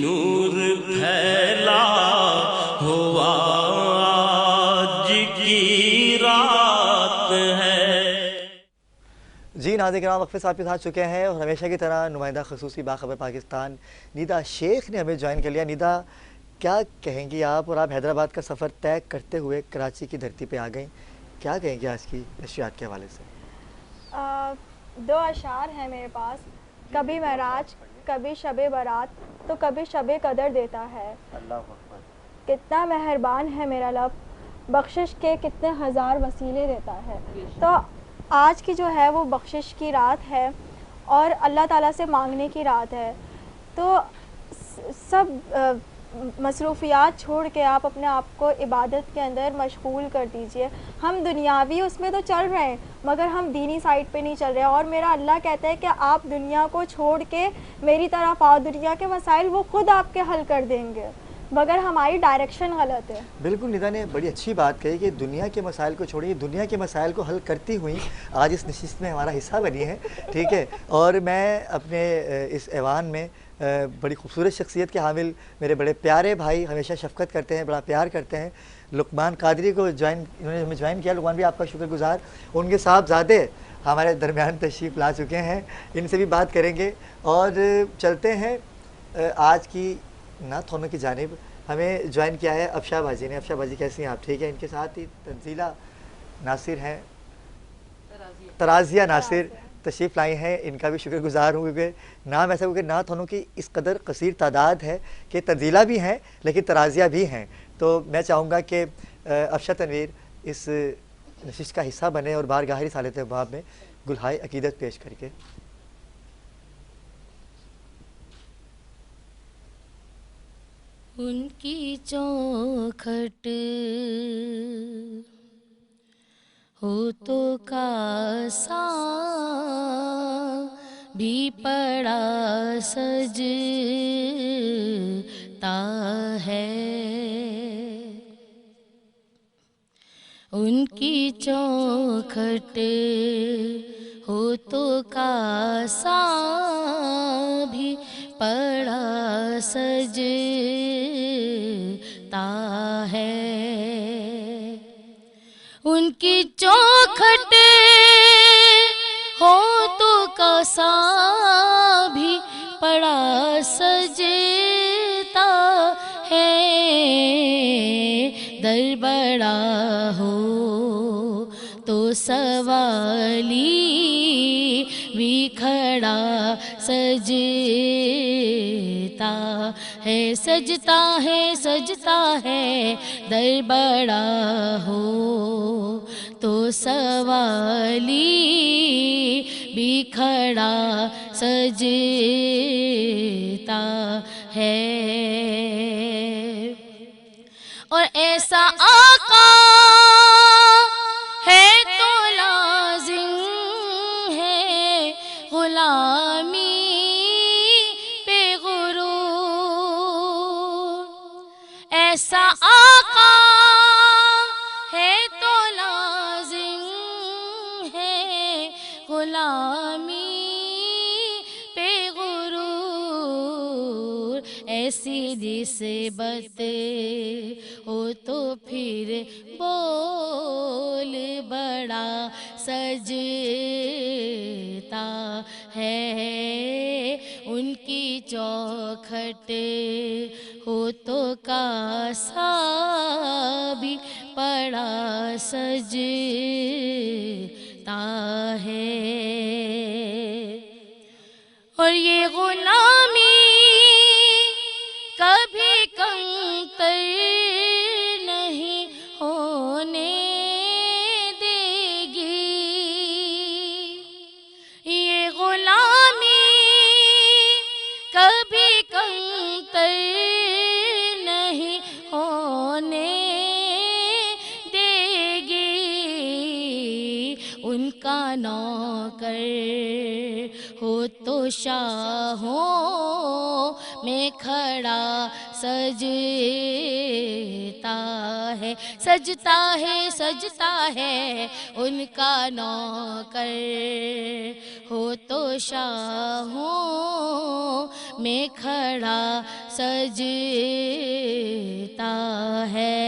نور پھیلا ہوا آج کی رات ہے۔ جی ناظرین کرام، وقفے صاحب کے ساتھ چکے ہیں اور ہمیشہ کی طرح نمائندہ خصوصی باخبر پاکستان نیدا شیخ نے ہمیں جوائن کر لیا۔ نیدا، کیا کہیں گی آپ؟ اور آپ حیدرآباد کا سفر طے کرتے ہوئے کراچی کی دھرتی پہ آ گئیں، کیا کہیں گے آج کی نشریات کے حوالے سے؟ دو اشعار ہیں میرے پاس، کبھی معراج کبھی شب برات تو کبھی شب قدر دیتا ہے۔ اللہ اکبر۔ کتنا مہربان ہے میرا لب، بخشش کے کتنے ہزار وسیلے دیتا ہے۔ تو آج کی جو ہے وہ بخشش کی رات ہے اور اللہ تعالیٰ سے مانگنے کی رات ہے۔ تو سب مصروفیات چھوڑ کے آپ اپنے آپ کو عبادت کے اندر مشغول کر دیجئے۔ ہم دنیاوی اس میں تو چل رہے ہیں مگر ہم دینی سائٹ پہ نہیں چل رہے، اور میرا اللہ کہتا ہے کہ آپ دنیا کو چھوڑ کے میری طرف آؤ، دنیا کے مسائل وہ خود آپ کے حل کر دیں گے، مگر ہماری ڈائریکشن غلط ہے۔ بالکل، نیدا نے بڑی اچھی بات کہی کہ دنیا کے مسائل کو چھوڑیے، دنیا کے مسائل کو حل کرتی ہوئی آج اس نشست میں ہمارا حصہ بنی ہے، ٹھیک ہے۔ اور میں اپنے اس ایوان میں بڑی خوبصورت شخصیت کے حامل میرے بڑے پیارے بھائی ہمیشہ شفقت کرتے ہیں، بڑا پیار کرتے ہیں، لقمان قادری کو انہوں نے ہمیں جوائن کیا۔ لقمان بھی آپ کا شکر گزار۔ ان کے صاحبزادے ہمارے درمیان تشریف لا چکے ہیں، ان سے بھی بات کریں گے اور چلتے ہیں آج کی نعت خوانوں کی جانب۔ ہمیں جوائن کیا ہے افشا باجی نے۔ افشا باجی کیسی ہیں آپ؟ ٹھیک ہے۔ ان کے ساتھ ہی تنزیلہ ناصر ہیں، ترازیہ ناصر تشریف لائی ہیں، ان کا بھی شکر گزار ہوں، کیونکہ نام ایسا کیونکہ نعت خوانوں کی اس قدر کثیر تعداد ہے کہ تنزیلہ بھی ہیں لیکن ترازیہ بھی ہیں۔ تو میں چاہوں گا کہ افشا تنویر اس نشست کا حصہ بنے اور بارگاہ رسالت باب میں گلہائے عقیدت پیش کر کے۔ ان کی چوکھٹ ہو تو کاسا بھی پڑا سجتا ہے، ان کی چوکھٹ ہو تو کاسا بھی پڑا سجتا ہے، ان کی چوکھٹ ہو تو کاسا بھی پڑا سجتا ہے، در بڑا ہو تو سوالی بھی کھڑا سجتا ہے، سجتا ہے سجتا ہے، در بڑا ہو تو سوالی بھی کھڑا سجتا ہے، اور ایسا آقا ہے تو لازم ہے غلامی پہ غرور، ایسا آقا ہے تو لازم ہے غلامی پہ غرور، ایسی نسبت ہو تو پھر بول بڑا سجتا ہے، ان کی چوکھٹ ہو تو کاسا بھی پڑا سجتا ہے، اور یہ غلامی کبھی کمتر نہیں ہونے دے گی، یہ غلامی کبھی کمتر نہیں ہونے دے گی، ان کا نوکر ہو تو شاہوں میں کھڑا سجتا ہے، سجتا ہے، سجتا ہے ان کا نوکر، ہو تو شاہوں میں کھڑا سجتا ہے،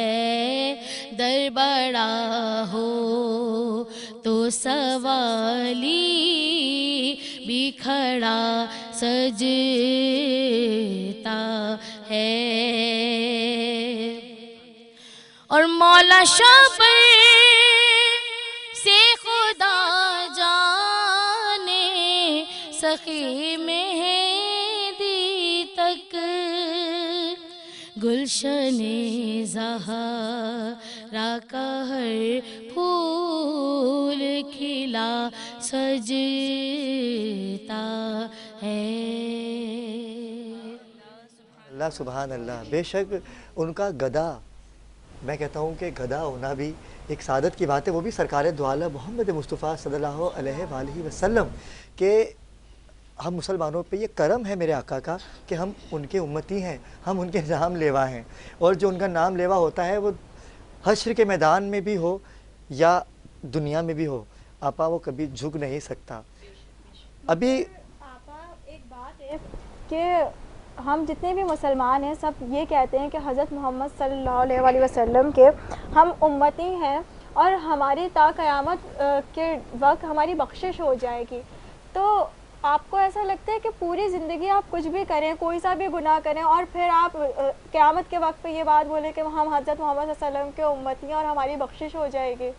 در بڑا ہو تو سوالی بھی کھڑا سجتا ہے۔ اور مولا شابر سے خدا جانے سخی مہدی تک، گلشن زہرا کا ہر پھول کھلا سجتا ہے۔ اللہ سبحان اللہ، بے شک ان کا گدا، میں کہتا ہوں کہ گدا ہونا بھی ایک سعادت کی بات ہے، وہ بھی سرکار دو عالم محمد مصطفیٰ صلی اللہ علیہ وآلہ وسلم کہ ہم مسلمانوں پہ یہ کرم ہے میرے آقا کا کہ ہم ان کے امتی ہیں، ہم ان کے نام لیوا ہیں، اور جو ان کا نام لیوا ہوتا ہے وہ حشر کے میدان میں بھی ہو یا دنیا میں بھی ہو، آپا وہ کبھی جھک نہیں سکتا۔ ابھی آپا ایک بات ہے کہ ہم جتنے بھی مسلمان ہیں سب یہ کہتے ہیں کہ حضرت محمد صلی اللہ علیہ وآلہ وسلم کے ہم امتی ہیں، اور ہماری تا قیامت کے وقت ہماری بخشش ہو جائے گی۔ تو آپ کو ایسا لگتا ہے کہ پوری زندگی آپ کچھ بھی کریں، کوئی سا بھی گناہ کریں، اور پھر آپ قیامت کے وقت پہ یہ بات بولیں کہ ہم حضرت محمد صلی اللہ علیہ وسلم کے امتی ہیں اور ہماری بخشش ہو جائے گی؟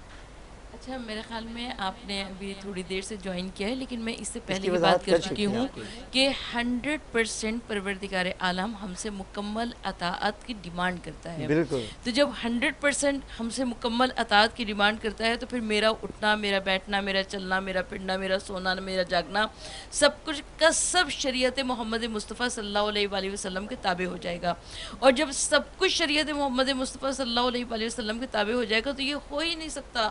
اچھا، میرے خیال میں آپ نے ابھی تھوڑی دیر سے جوائن کیا ہے، لیکن میں اس سے کی پہلے یہ وضاحت بات کر کر چکی چکی ہیں ہوں آپ۔ کہ 100% پروردگار عالم ہم سے مکمل اطاعت کی ڈیمانڈ کرتا ہے۔ بالکل، تو جب 100% ہم سے مکمل اطاعت کی ڈیمانڈ کرتا ہے تو پھر میرا اٹھنا، میرا بیٹھنا، میرا چلنا، میرا پھرنا، میرا سونا، میرا جاگنا، سب کچھ کا سب شریعت محمد مصطفیٰ صلی اللہ علیہ وآلہ وسلم کے تابع ہو جائے گا۔ اور جب سب کچھ شریعت محمد مصطفیٰ صلی اللہ علیہ وآلہ وسلم کے تابع ہو جائے گا تو یہ ہو ہی نہیں سکتا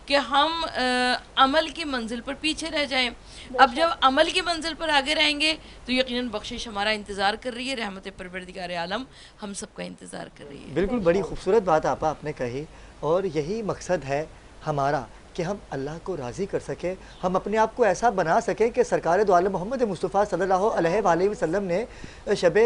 کہ ہم عمل کی منزل پر پیچھے رہ جائیں۔ اب جب عمل کی منزل پر آگے رہیں گے تو یقیناً بخشش ہمارا انتظار کر رہی ہے، رحمت پروردگار عالم ہم سب کا انتظار کر رہی ہے۔ بالکل بڑی خوبصورت بات آپ نے کہی، اور یہی مقصد ہے ہمارا کہ ہم اللہ کو راضی کر سکیں، ہم اپنے آپ کو ایسا بنا سکیں کہ سرکار دو عالم محمد مصطفیٰ صلی اللہ علیہ وآلہ وسلم نے شب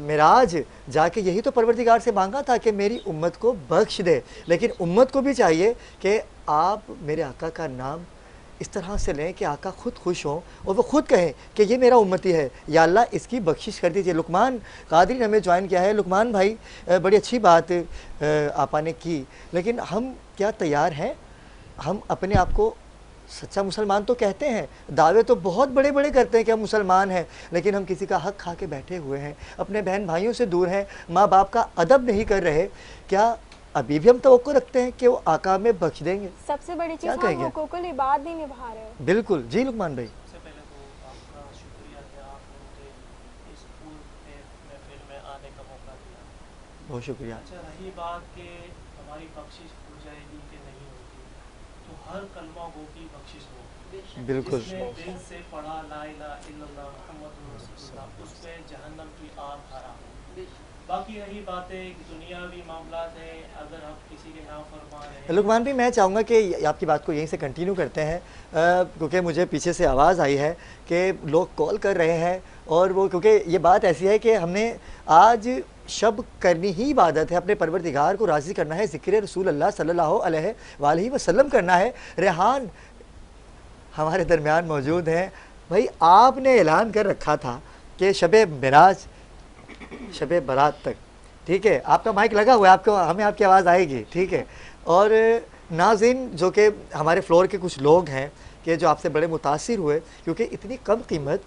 معراج جا کے یہی تو پروردگار سے مانگا تھا کہ میری امت کو بخش دے، لیکن امت کو بھی چاہیے کہ آپ میرے آقا کا نام اس طرح سے لیں کہ آقا خود خوش ہوں اور وہ خود کہیں کہ یہ میرا امتی ہے، یا اللہ اس کی بخشش کر دیجئے۔ لقمان قادری نے ہمیں جوائن کیا ہے۔ لقمان بھائی، بڑی اچھی بات آپا نے کی، لیکن ہم کیا تیار ہیں؟ ہم اپنے آپ کو سچا مسلمان تو کہتے ہیں، دعوے تو بہت بڑے بڑے کرتے ہیں کہ ہم مسلمان ہیں، لیکن ہم کسی کا حق کھا کے بیٹھے ہوئے ہیں، اپنے بہن بھائیوں سے دور ہیں، ماں باپ کا ادب نہیں کر رہے۔ کیا ابھی بھی ہم توقع رکھتے ہیں کہ وہ آقا میں بخش دیں گے؟ سب سے بڑی چیز کہیں ہم گے؟ حقوق العباد نہیں نبھا رہے۔ بالکل جی لقمان بھائی، سب سے پہلے تو آپ کا شکریہ کہ آپ نے مجھے اس پھول کے محفل میں آنے کا موقع دیا۔ بہت شکریہ۔ اچھا، رہی بات کہ ہماری بخشش ہو جائے گی کہ نہیں ہوگی، تو ہر کلمہ گو کی بخشش ہوگی۔ بالکل جس نے دل سے پڑھا لا الہ الا اللہ محمد رسول اللہ، اس پہ جہنم کی آگ حرام۔ باقی رہی باتیں دنیاوی معاملات ہیں، اگر ہم کسی کے نافرمان ہیں۔ لقمان بھی میں چاہوں گا کہ آپ کی بات کو یہیں سے کنٹینیو کرتے ہیں، کیونکہ مجھے پیچھے سے آواز آئی ہے کہ لوگ کال کر رہے ہیں، اور وہ کیونکہ یہ بات ایسی ہے کہ ہم نے آج شب کرنی ہی عبادت ہے، اپنے پروردگار کو راضی کرنا ہے، ذکر رسول اللہ صلی اللہ علیہ وآلہ وسلم کرنا ہے۔ ریحان ہمارے درمیان موجود ہیں۔ بھائی آپ نے اعلان کر رکھا تھا کہ شب معراج شب برات تک، ٹھیک ہے، آپ کا مائک لگا ہوا ہے، ہمیں آپ کی آواز آئے گی، ٹھیک ہے۔ اور ناظرین جو کہ ہمارے فلور کے کچھ لوگ ہیں کہ جو آپ سے بڑے متاثر ہوئے، کیونکہ اتنی کم قیمت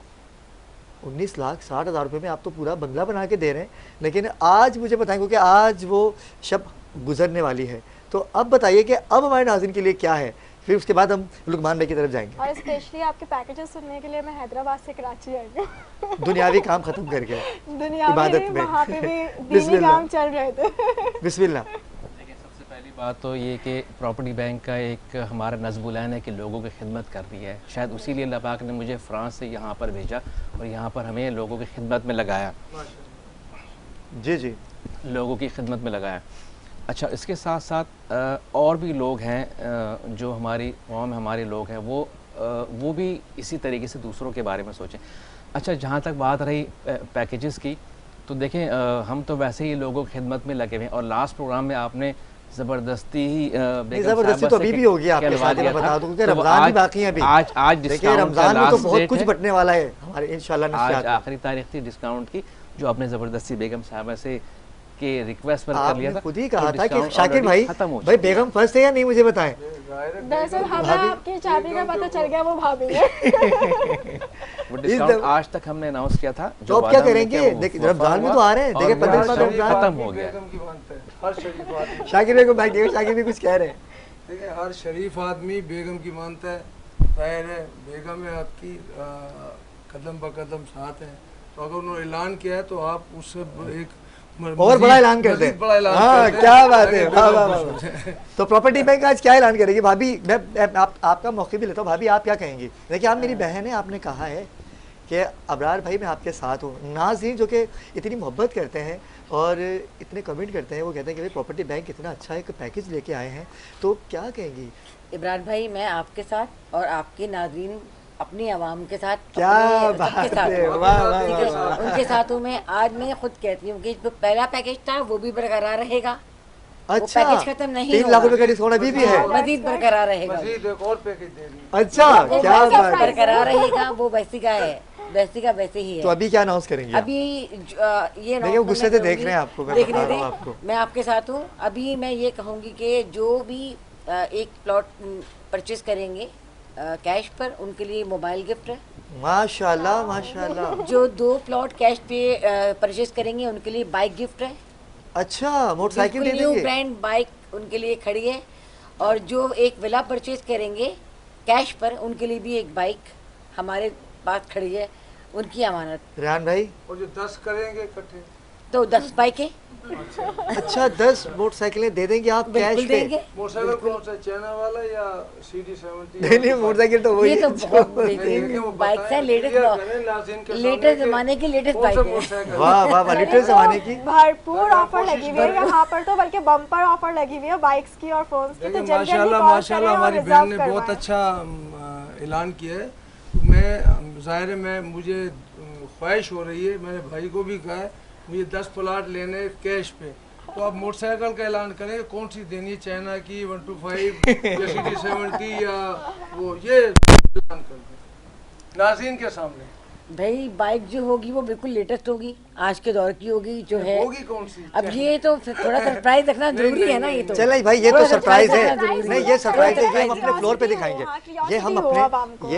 19,60,000 روپے میں آپ تو پورا بنگلہ بنا کے دے رہے ہیں، لیکن آج مجھے بتائیں کیونکہ آج وہ شب گزرنے والی ہے، تو اب بتائیے کہ اب ہمارے ناظرین کے لیے کیا ہے، پھر اس کے بعد ہم لقمان بھائی کی طرف جائیں گے، اور اسپیشلی آپ کے پیکیجز سننے کے لیے میں حیدرآباد سے کراچی آئی ہوں۔ دنیاوی کام ختم کر کے دنیا عبادت میں میں وہاں پہ بھی بسم دینی اللہ، کام چل رہے تھے۔ بسم اللہ۔ دیکھیں، سب سے پہلی بات تو یہ کہ پراپرٹی بینک کا ایک ہمارا نصب العین ہے کہ لوگوں کی خدمت کر رہی ہے. شاید اسی لیے اللہ پاک نے مجھے فرانس سے یہاں پر بھیجا اور یہاں پر ہمیں لوگوں کی خدمت میں لگایا. جی جی, لوگوں کی خدمت میں لگایا. اچھا, اس کے ساتھ ساتھ اور بھی لوگ ہیں جو ہماری قوم میں ہمارے لوگ ہیں, وہ بھی اسی طریقے سے دوسروں کے بارے میں سوچیں. اچھا, جہاں تک بات رہی پیکیجز کی, تو دیکھیں ہم تو ویسے ہی لوگوں کی خدمت میں لگے ہوئے ہیں. اور لاسٹ پروگرام میں آپ نے زبردستی ہی زبردستی تو ابھی بھی ہوگی آپ کے ساتھ, میں بتا دوں کہ رمضان بھی باقی ہے ابھی. آج دیکھیں رمضان میں تو بہت کچھ بٹنے والا ہے ہمارے انشاءاللہ. آج آخری تاریخ تھی ڈسکاؤنٹ کی, جو آپ نے زبردستی بیگم صاحبہ سے کہ ریکویسٹ پر کر لیا تھا. خود ہی کہا تھا کہ شاکر بھائی بیگم فرسٹ ہے یا نہیں مجھے بتائیں. دراصل ہمیں آپ کی شادی کا پتہ چل گیا وہ بھابھی ہے. وہ ڈسکاؤنٹ آج تک ہم نے اناؤنس کیا تھا. تو اب کیا کریں گے, رمضان میں تو آ رہے ہیں, دیکھیں 15 رمضان ختم ہو گیا. شاکر بھائی کو بھائی دیکھو, شاکر بھی کچھ کہہ رہے ہیں. دیکھیں ہر شریف آدمی بیگم کی مانتا ہے, ظاہر ہے بیگم ہے آپ کی قدم بقدم ساتھ ہے, تو اگر انہوں نے اعلان کیا ہے تو آپ اس سے ایک اور بڑا اعلان کر دیں. ہاں کیا بات ہے, واہ واہ واہ. تو پراپرٹی بینک آج کیا اعلان کرے گی بھابھی؟ میں آپ کا موقع بھی لیتا ہوں. بھابھی آپ کیا کہیں گی؟ دیکھیے آپ میری بہن ہیں, آپ نے کہا ہے کہ ابرار بھائی میں آپ کے ساتھ ہوں. ناظرین جو کہ اتنی محبت کرتے ہیں اور اتنے کمنٹ کرتے ہیں, وہ کہتے ہیں کہ پراپرٹی بینک اتنا اچھا ایک پیکیج لے کے آئے ہیں, تو کیا کہیں گی؟ ابرار بھائی میں آپ کے ساتھ اور آپ کے ناظرین اپنی عوام کے ساتھ, کیا بات ہے, واہ واہ. ان کے ساتھ ہوں میں. آج میں خود کہتی ہوں کہ جو پہلا پیکیج تھا وہ بھی برقرار رہے گا. اچھا, پیکیج ختم نہیں 3 لاکھ روپے کا ڈسکاؤنٹ ابھی بھی ہے, مزید برقرار رہے گا. مزید ایک اور پیکیج دے دیں. اچھا کیا بات ہے, برقرار رہے گا. وہ ویسی کا ہے, ویسی کا ویسے ہی ہے. تو ابھی کیا اناؤنس کریں گے؟ ابھی یہ غصے سے دیکھ رہے ہیں آپ کو, دیکھنے دیں, میں آپ کے ساتھ ہوں. ابھی میں یہ کہوں گی کہ جو بھی ایک پلاٹ پرچیز کریں گے کیش پر, ان کے لیے موبائل گفٹ ہے. ماشاءاللہ ماشاءاللہ. جو 2 پلاٹ کیش پہ پرچیز کریں گے ان کے لیے بائک گفٹ ہے. اچھا, موٹر سائیکل دے دیں نیو گے. برانڈ بائک ان کے لیے کھڑی ہے. اور جو ایک ولا پرچیز کریں گے کیش پر, ان کے لیے بھی ایک بائک ہمارے پاس کھڑی ہے, ان کی امانت. ریحان بھائی, اور جو 10 کریں گے اکٹھے تو 10 بائکیں. اچھا 10 موٹر سائیکلیں دے دیں گے آپ کیش پہ؟ موٹر سائیکل کون سا, چائنا والا یا CD70؟ نہیں موٹر سائیکل تو وہی یہ تو بہت بہترین بائکس ہیں, لیٹسٹ زمانے کی لیٹسٹ بائک ہے. واہ واہ واہ, لیٹسٹ زمانے کی بھرپور آفر لگی ہوئی ہے یہاں پر, تو بلکہ بمپر آفر لگی ہوئی ہے بائکس کی اور فونس کی. تو ماشاءاللہ ہماری بہن نے بہت اچھا اعلان کیا ہے. میں ظاہر ہے میں مجھے خواہش ہو رہی ہے, میں نے بھائی کو بھی کہا ہے مجھے 10 پلاٹ لینے کیش پہ, تو آپ موٹر سائیکل کا اعلان کریں کہ کون سی دینی ہے, چائنا کی 125 یا CD70 یا وہ, یہ اعلان کر دیں ناظرین کے سامنے. بھائی بائک جو ہوگی وہ بالکل لیٹسٹ ہوگی, آج کے دور کی ہوگی. جو ہے ہوگی کون سی؟ اب یہ تو تھوڑا سرپرائز رکھنا ضروری ہے نا. یہ تو چلیں بھائی, یہ تو سرپرائز ہے. نہیں یہ سرپرائز ہے, یہ ہم اپنے فلور پہ دکھائیں گے. یہ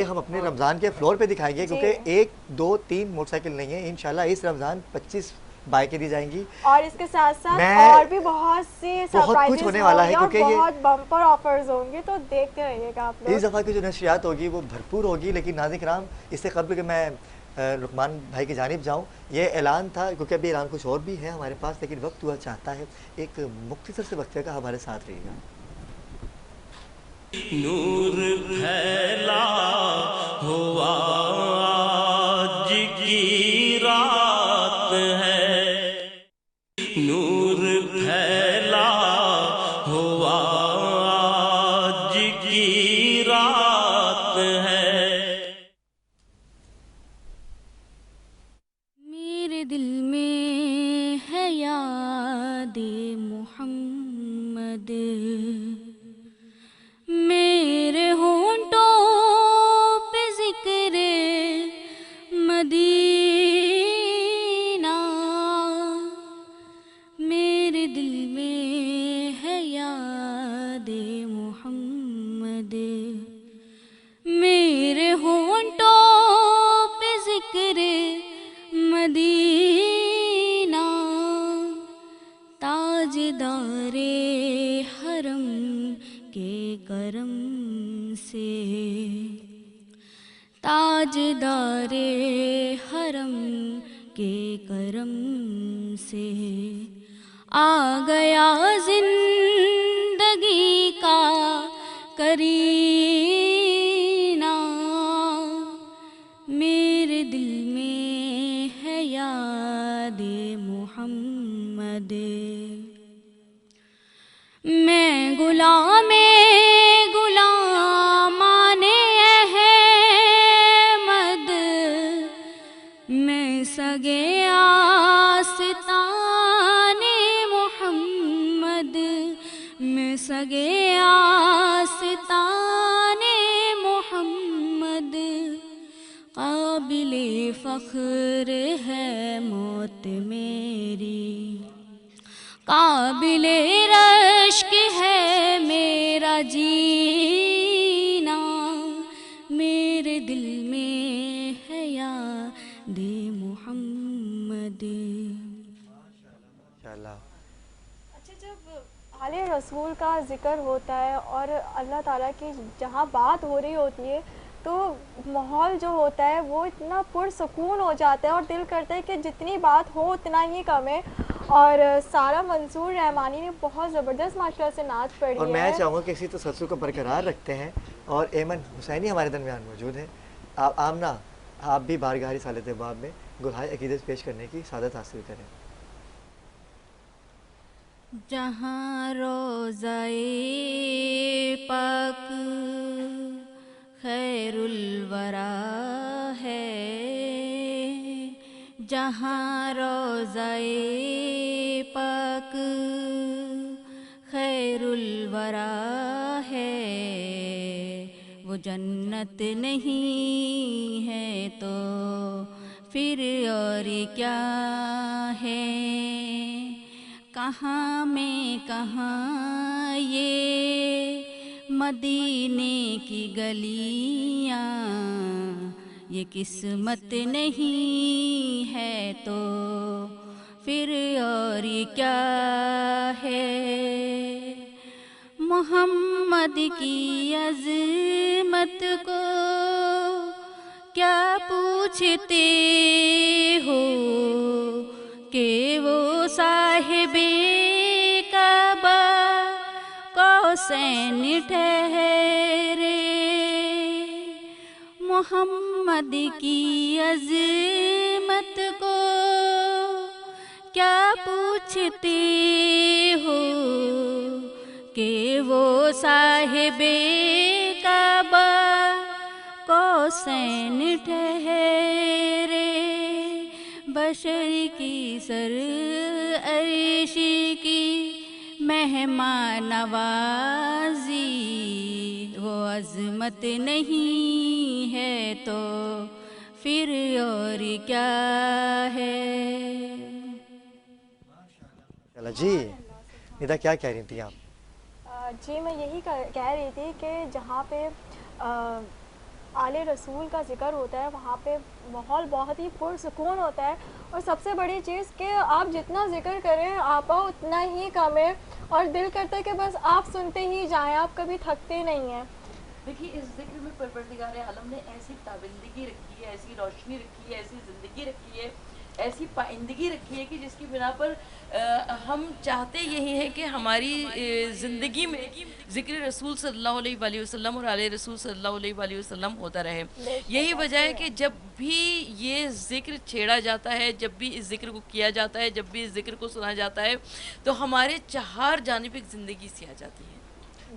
ہم اپنے رمضان کے فلور پہ دکھائیں گے, کیونکہ 1 2 3 موٹر سائیکل نہیں ہے انشاءاللہ. اس رمضان 25 بائکیں دی جائیں گی, اور اس کے ساتھ ساتھ اور بھی بہت سی سرپرائزز ہونے والا ہے, کیونکہ یہ بہت بمپر آفرز ہوں گے. تو دیکھتے رہیے گا آپ لوگ. اس دفعہ کی جو نشریات ہوگی وہ بھرپور ہوگی. لیکن ناظرین کرام, اس سے قبل کہ میں لقمان بھائی کی جانب جاؤں, یہ اعلان تھا کیونکہ ابھی اعلان کچھ اور بھی ہے ہمارے پاس, لیکن وقت ہوا چاہتا ہے ایک مختصر سے وقفے کا ہمارے ساتھ رہے گا. نور پھیلا ہوا آج کی رات ہے, نور پھیلا ہوا آج کی رات ہے. میرے دل میں ہے یاد محمد, میرے ہونٹوں پہ ذکر مدینہ, میرے دل میں ہے یاد محمد, میرے ہونٹوں پہ ذکر مدینہ, تاجدار حرم کے کرم سے, تاجدار حرم کے کرم سے آ گیا زندگی زندگی کا کرینہ میرے دل میں ہے یاد محمد میں غلامان احمد میں سگے آستان محمد میں سگے آستان محمد قابل فخر ہے موت میری قابل رشک ہے میرا جینا میرے دل میں ہے یاد محمد. ماشاءاللہ. اچھا جب آل رسول کا ذکر ہوتا ہے اور اللہ تعالیٰ کی جہاں بات ہو رہی ہوتی ہے تو ماحول جو ہوتا ہے وہ اتنا پرسکون ہو جاتا ہے اور دل کرتا ہے کہ جتنی بات ہو اتنا ہی کم ہے. اور سارا منصور رحمانی نے بہت زبردست ماشاءاللہ سے نعت پڑھی ہے اور میں چاہوں گا کہ اسی تسلسل کو برقرار رکھتے ہیں. اور ایمن حسینی ہمارے درمیان موجود ہیں. آپ آمنہ آپ بھی بارگاہ رسالت باب میں گلہائے عقیدت پیش کرنے کی سعادت حاصل کریں. جہاں روضہ پاک خیر الورا ہے جہاں روضہ پاک خیر الورا ہے وہ جنت نہیں ہے تو پھر اور کیا ہے. کہاں میں کہاں یہ مدینے کی گلیاں یہ قسمت نہیں ہے تو پھر اور کیا ہے. محمد کی عظمت کو کیا پوچھتے ہو کہ وہ صاحب کعبہ قوسین ٹھہرے. محمد کی عظمت کو کیا پوچھتے ہو کہ وہ صاحب کعبہ قوسین ٹھہرے. بشر کی سر عرشی کی مہمان نوازی وہ عظمت نہیں ہے تو پھر اور کیا ہے. جی ندا کیا کہہ رہی تھیں آپ؟ جی میں یہی کہہ رہی تھی کہ جہاں پہ آل رسول کا ذکر ہوتا ہے وہاں پہ ماحول بہت ہی پرسکون ہوتا ہے. اور سب سے بڑی چیز کہ آپ جتنا ذکر کریں آپا اتنا ہی کم ہے اور دل کرتا ہے کہ بس آپ سنتے ہی جائیں آپ کبھی تھکتے نہیں ہیں. دیکھیے اس ذکر میں پروردگار عالم نے ایسی تابندگی رکھی ہے ایسی روشنی رکھی ہے ایسی زندگی رکھی ہے ایسی پائندگی رکھی ہے کہ جس کی بنا پر ہم چاہتے یہی ہے کہ ہماری زندگی میں ذکر رسول صلی اللہ علیہ وآلہ وسلم اور آل رسول صلی اللہ علیہ وآلہ وسلم ہوتا رہے. یہی وجہ ہے کہ جب بھی یہ ذکر چھیڑا جاتا ہے جب بھی اس ذکر کو کیا جاتا ہے جب بھی اس ذکر کو سنا جاتا ہے تو ہمارے چہار جانب ایک زندگی سی آ جاتی ہے.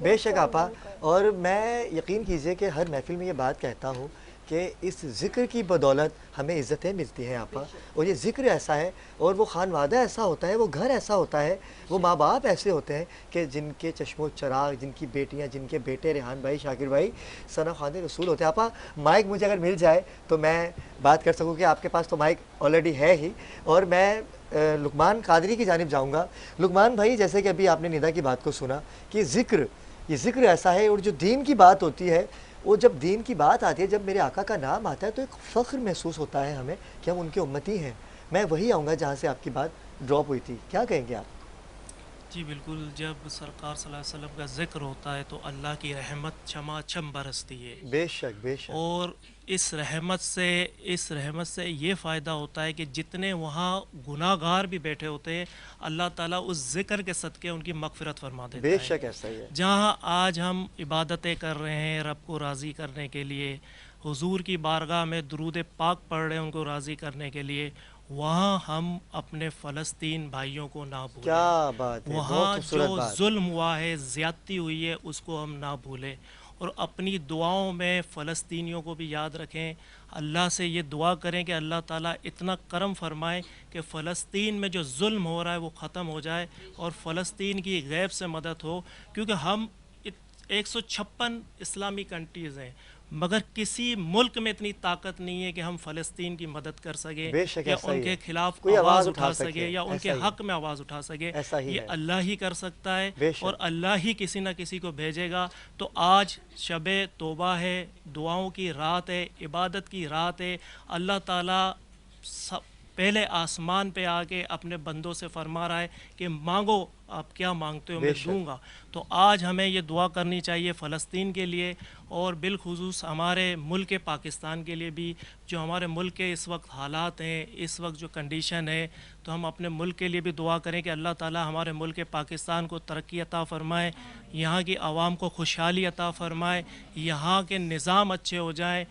بے شک آپا. اور میں یقین کیجئے کہ ہر محفل میں یہ بات کہتا ہوں کہ اس ذکر کی بدولت ہمیں عزتیں ملتی ہیں آپا. اور یہ ذکر ایسا ہے اور وہ خانوادہ ایسا ہوتا ہے وہ گھر ایسا ہوتا ہے وہ ماں باپ ایسے ہوتے ہیں کہ جن کے چشم و چراغ جن کی بیٹیاں جن کے بیٹے ریحان بھائی شاکر بھائی ثنا خان رسول ہوتے ہیں. آپا مائک مجھے اگر مل جائے تو میں بات کر سکوں کہ آپ کے پاس تو مائک آلریڈی ہے ہی. اور میں لقمان قادری کی جانب جاؤں گا. لقمان بھائی جیسے کہ ابھی آپ نے ندا کی بات کو سنا کہ یہ ذکر ایسا ہے اور جو دین کی بات ہوتی ہے وہ جب دین کی بات آتی ہے جب میرے آقا کا نام آتا ہے تو ایک فخر محسوس ہوتا ہے ہمیں کہ ہم ان کے امتی ہیں. میں وہی آؤں گا جہاں سے آپ کی بات ڈراپ ہوئی تھی. کیا کہیں گے آپ؟ جی بالکل، جب سرکار صلی اللہ علیہ وسلم کا ذکر ہوتا ہے تو اللہ کی رحمت چھما چھم برستی ہے، بے شک بے شک. اور اس رحمت سے یہ فائدہ ہوتا ہے کہ جتنے وہاں گناہ گار بھی بیٹھے ہوتے ہیں اللہ تعالیٰ اس ذکر کے صدقے ان کی مغفرت فرما دیتا بے ہے. شک ایسا ہی ہے. جہاں آج ہم عبادتیں کر رہے ہیں رب کو راضی کرنے کے لیے، حضور کی بارگاہ میں درود پاک پڑھ رہے ہیں ان کو راضی کرنے کے لیے، وہاں ہم اپنے فلسطین بھائیوں کو نہ بھولیں. کیا بات ہے، بہت وہاں خوبصورت جو بات. ظلم ہوا ہے، زیادتی ہوئی ہے، اس کو ہم نہ بھولیں، اور اپنی دعاؤں میں فلسطینیوں کو بھی یاد رکھیں. اللہ سے یہ دعا کریں کہ اللہ تعالیٰ اتنا کرم فرمائے کہ فلسطین میں جو ظلم ہو رہا ہے وہ ختم ہو جائے اور فلسطین کی غیب سے مدد ہو، کیونکہ ہم 156 اسلامی کنٹریز ہیں مگر کسی ملک میں اتنی طاقت نہیں ہے کہ ہم فلسطین کی مدد کر سکیں بے شک یا ایسا ان ہی کے ہے. خلاف کوئی آواز اٹھا سکے سکے، یا ان ایسا کے ہی ہے. حق میں آواز اٹھا سکے. ایسا ہی یہ ہے. اللہ ہی کر سکتا ہے بے شک. اور اللہ ہی کسی نہ کسی کو بھیجے گا. تو آج شب توبہ ہے، دعاؤں کی رات ہے، عبادت کی رات ہے. اللہ تعالیٰ پہلے آسمان پہ آ کے اپنے بندوں سے فرما رہا ہے کہ مانگو، آپ کیا مانگتے ہو میں دوں گا. تو آج ہمیں یہ دعا کرنی چاہیے فلسطین کے لیے اور بالخصوص ہمارے ملک پاکستان کے لیے بھی. جو ہمارے ملک کے اس وقت حالات ہیں، اس وقت جو کنڈیشن ہے، تو ہم اپنے ملک کے لیے بھی دعا کریں کہ اللہ تعالیٰ ہمارے ملک پاکستان کو ترقی عطا فرمائے، یہاں کی عوام کو خوشحالی عطا فرمائے، یہاں کے نظام اچھے ہو جائیں،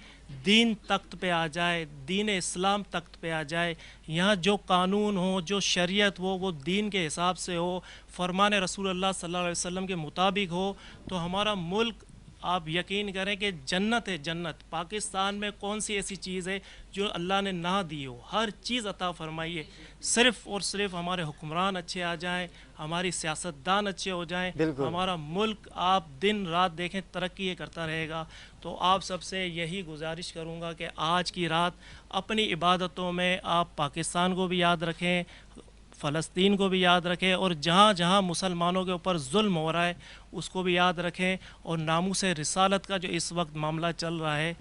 دین تخت پہ آ جائے، دین اسلام تخت پہ آ جائے. یہاں جو قانون ہو، جو شریعت ہو، وہ دین کے حساب سے ہو، فرمان رسول اللہ صلی اللہ علیہ وسلم کے مطابق ہو. تو ہمارا ملک، آپ یقین کریں کہ جنت ہے. جنت پاکستان میں کون سی ایسی چیز ہے جو اللہ نے نہ دی ہو؟ ہر چیز عطا فرمائی ہے. صرف اور صرف ہمارے حکمران اچھے آ جائیں، ہماری سیاستدان اچھے ہو جائیں، ہمارا ملک آپ دن رات دیکھیں ترقی کرتا رہے گا. تو آپ سب سے یہی گزارش کروں گا کہ آج کی رات اپنی عبادتوں میں آپ پاکستان کو بھی یاد رکھیں، فلسطین کو بھی یاد رکھیں، اور جہاں جہاں مسلمانوں کے اوپر ظلم ہو رہا ہے اس کو بھی یاد رکھیں. اور ناموس رسالت کا جو اس وقت معاملہ چل رہا ہے،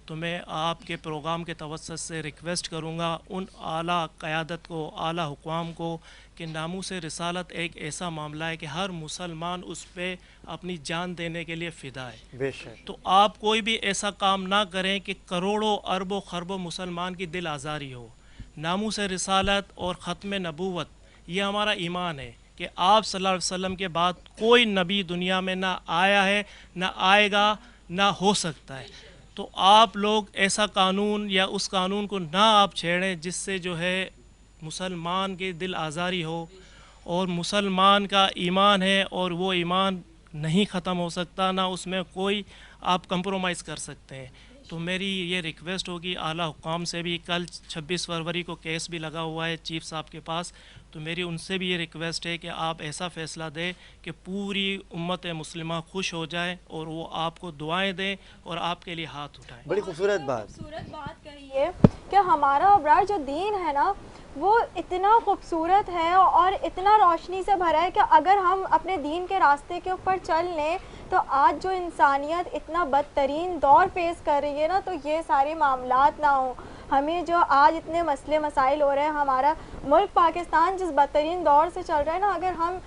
تو میں آپ کے پروگرام کے توسط سے ریکویسٹ کروں گا ان اعلیٰ قیادت کو، اعلیٰ حکام کو، کہ ناموس رسالت ایک ایسا معاملہ ہے کہ ہر مسلمان اس پہ اپنی جان دینے کے لیے فدا ہے. بے شک. تو آپ کوئی بھی ایسا کام نہ کریں کہ کروڑوں اربوں خربوں مسلمان کی دل آزاری ہو. ناموس رسالت اور ختم نبوت یہ ہمارا ایمان ہے کہ آپ صلی اللہ علیہ وسلم کے بعد کوئی نبی دنیا میں نہ آیا ہے، نہ آئے گا، نہ ہو سکتا ہے. تو آپ لوگ ایسا قانون یا اس قانون کو نہ آپ چھیڑیں جس سے جو ہے مسلمان کے دل آزاری ہو. اور مسلمان کا ایمان ہے اور وہ ایمان نہیں ختم ہو سکتا، نہ اس میں کوئی آپ کمپرومائز کر سکتے ہیں. تو میری یہ ریکویسٹ ہوگی اعلیٰ حکام سے بھی. کل 26 فروری کو کیس بھی لگا ہوا ہے چیف صاحب کے پاس، تو میری ان سے بھی یہ ریکویسٹ ہے کہ آپ ایسا فیصلہ دیں کہ پوری امت مسلمہ خوش ہو جائے اور وہ آپ کو دعائیں دیں اور آپ کے لیے ہاتھ اٹھائیں. بڑی خوبصورت بات. خوبصورت بات کہی ہے کہ ہمارا ابرار جو دین ہے نا وہ اتنا خوبصورت ہے اور اتنا روشنی سے بھرا ہے کہ اگر ہم اپنے دین کے راستے کے اوپر چل لیں تو آج جو انسانیت اتنا بدترین دور فیس کر رہی ہے نا، تو یہ سارے معاملات نہ ہوں. ہمیں جو آج اتنے مسئلے مسائل ہو رہے ہیں، ہمارا ملک پاکستان جس بدترین دور سے چل رہا ہے نا، اگر ہم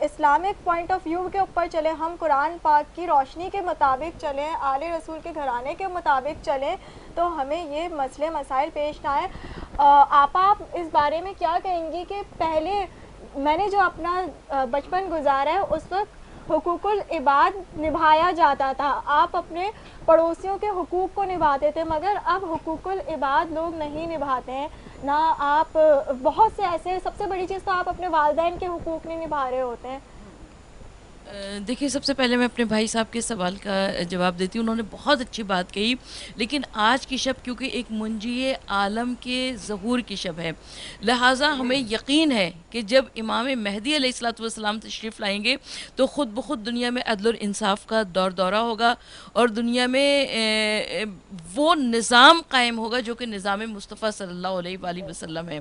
اسلامک پوائنٹ آف ویو کے اوپر چلیں، ہم قرآن پاک کی روشنی کے مطابق چلیں، آل رسول کے گھرانے کے مطابق چلیں، تو ہمیں یہ مسئلے مسائل پیش نہ آئیں. آپ اس بارے میں کیا کہیں گی کہ پہلے میں نے جو اپنا بچپن گزارا ہے اس وقت حقوق العباد نبھایا جاتا تھا، آپ اپنے پڑوسیوں کے حقوق کو نبھاتے تھے، مگر اب حقوق العباد لوگ نہیں نبھاتے ہیں. نہ آپ بہت سے ایسے، سب سے بڑی چیز تو آپ اپنے والدین کے حقوق نہیں نبھا رہے ہوتے ہیں. دیکھیے، سب سے پہلے میں اپنے بھائی صاحب کے سوال کا جواب دیتی ہوں. انہوں نے بہت اچھی بات کہی، لیکن آج کی شب کیونکہ ایک منجی عالم کے ظہور کی شب ہے، لہٰذا ہمیں یقین ہے کہ جب امام مہدی علیہ السلام تشریف لائیں گے تو خود بخود دنیا میں عدل و انصاف کا دورہ ہوگا اور دنیا میں وہ نظام قائم ہوگا جو کہ نظام مصطفیٰ صلی اللہ علیہ وآلہ وسلم ہے.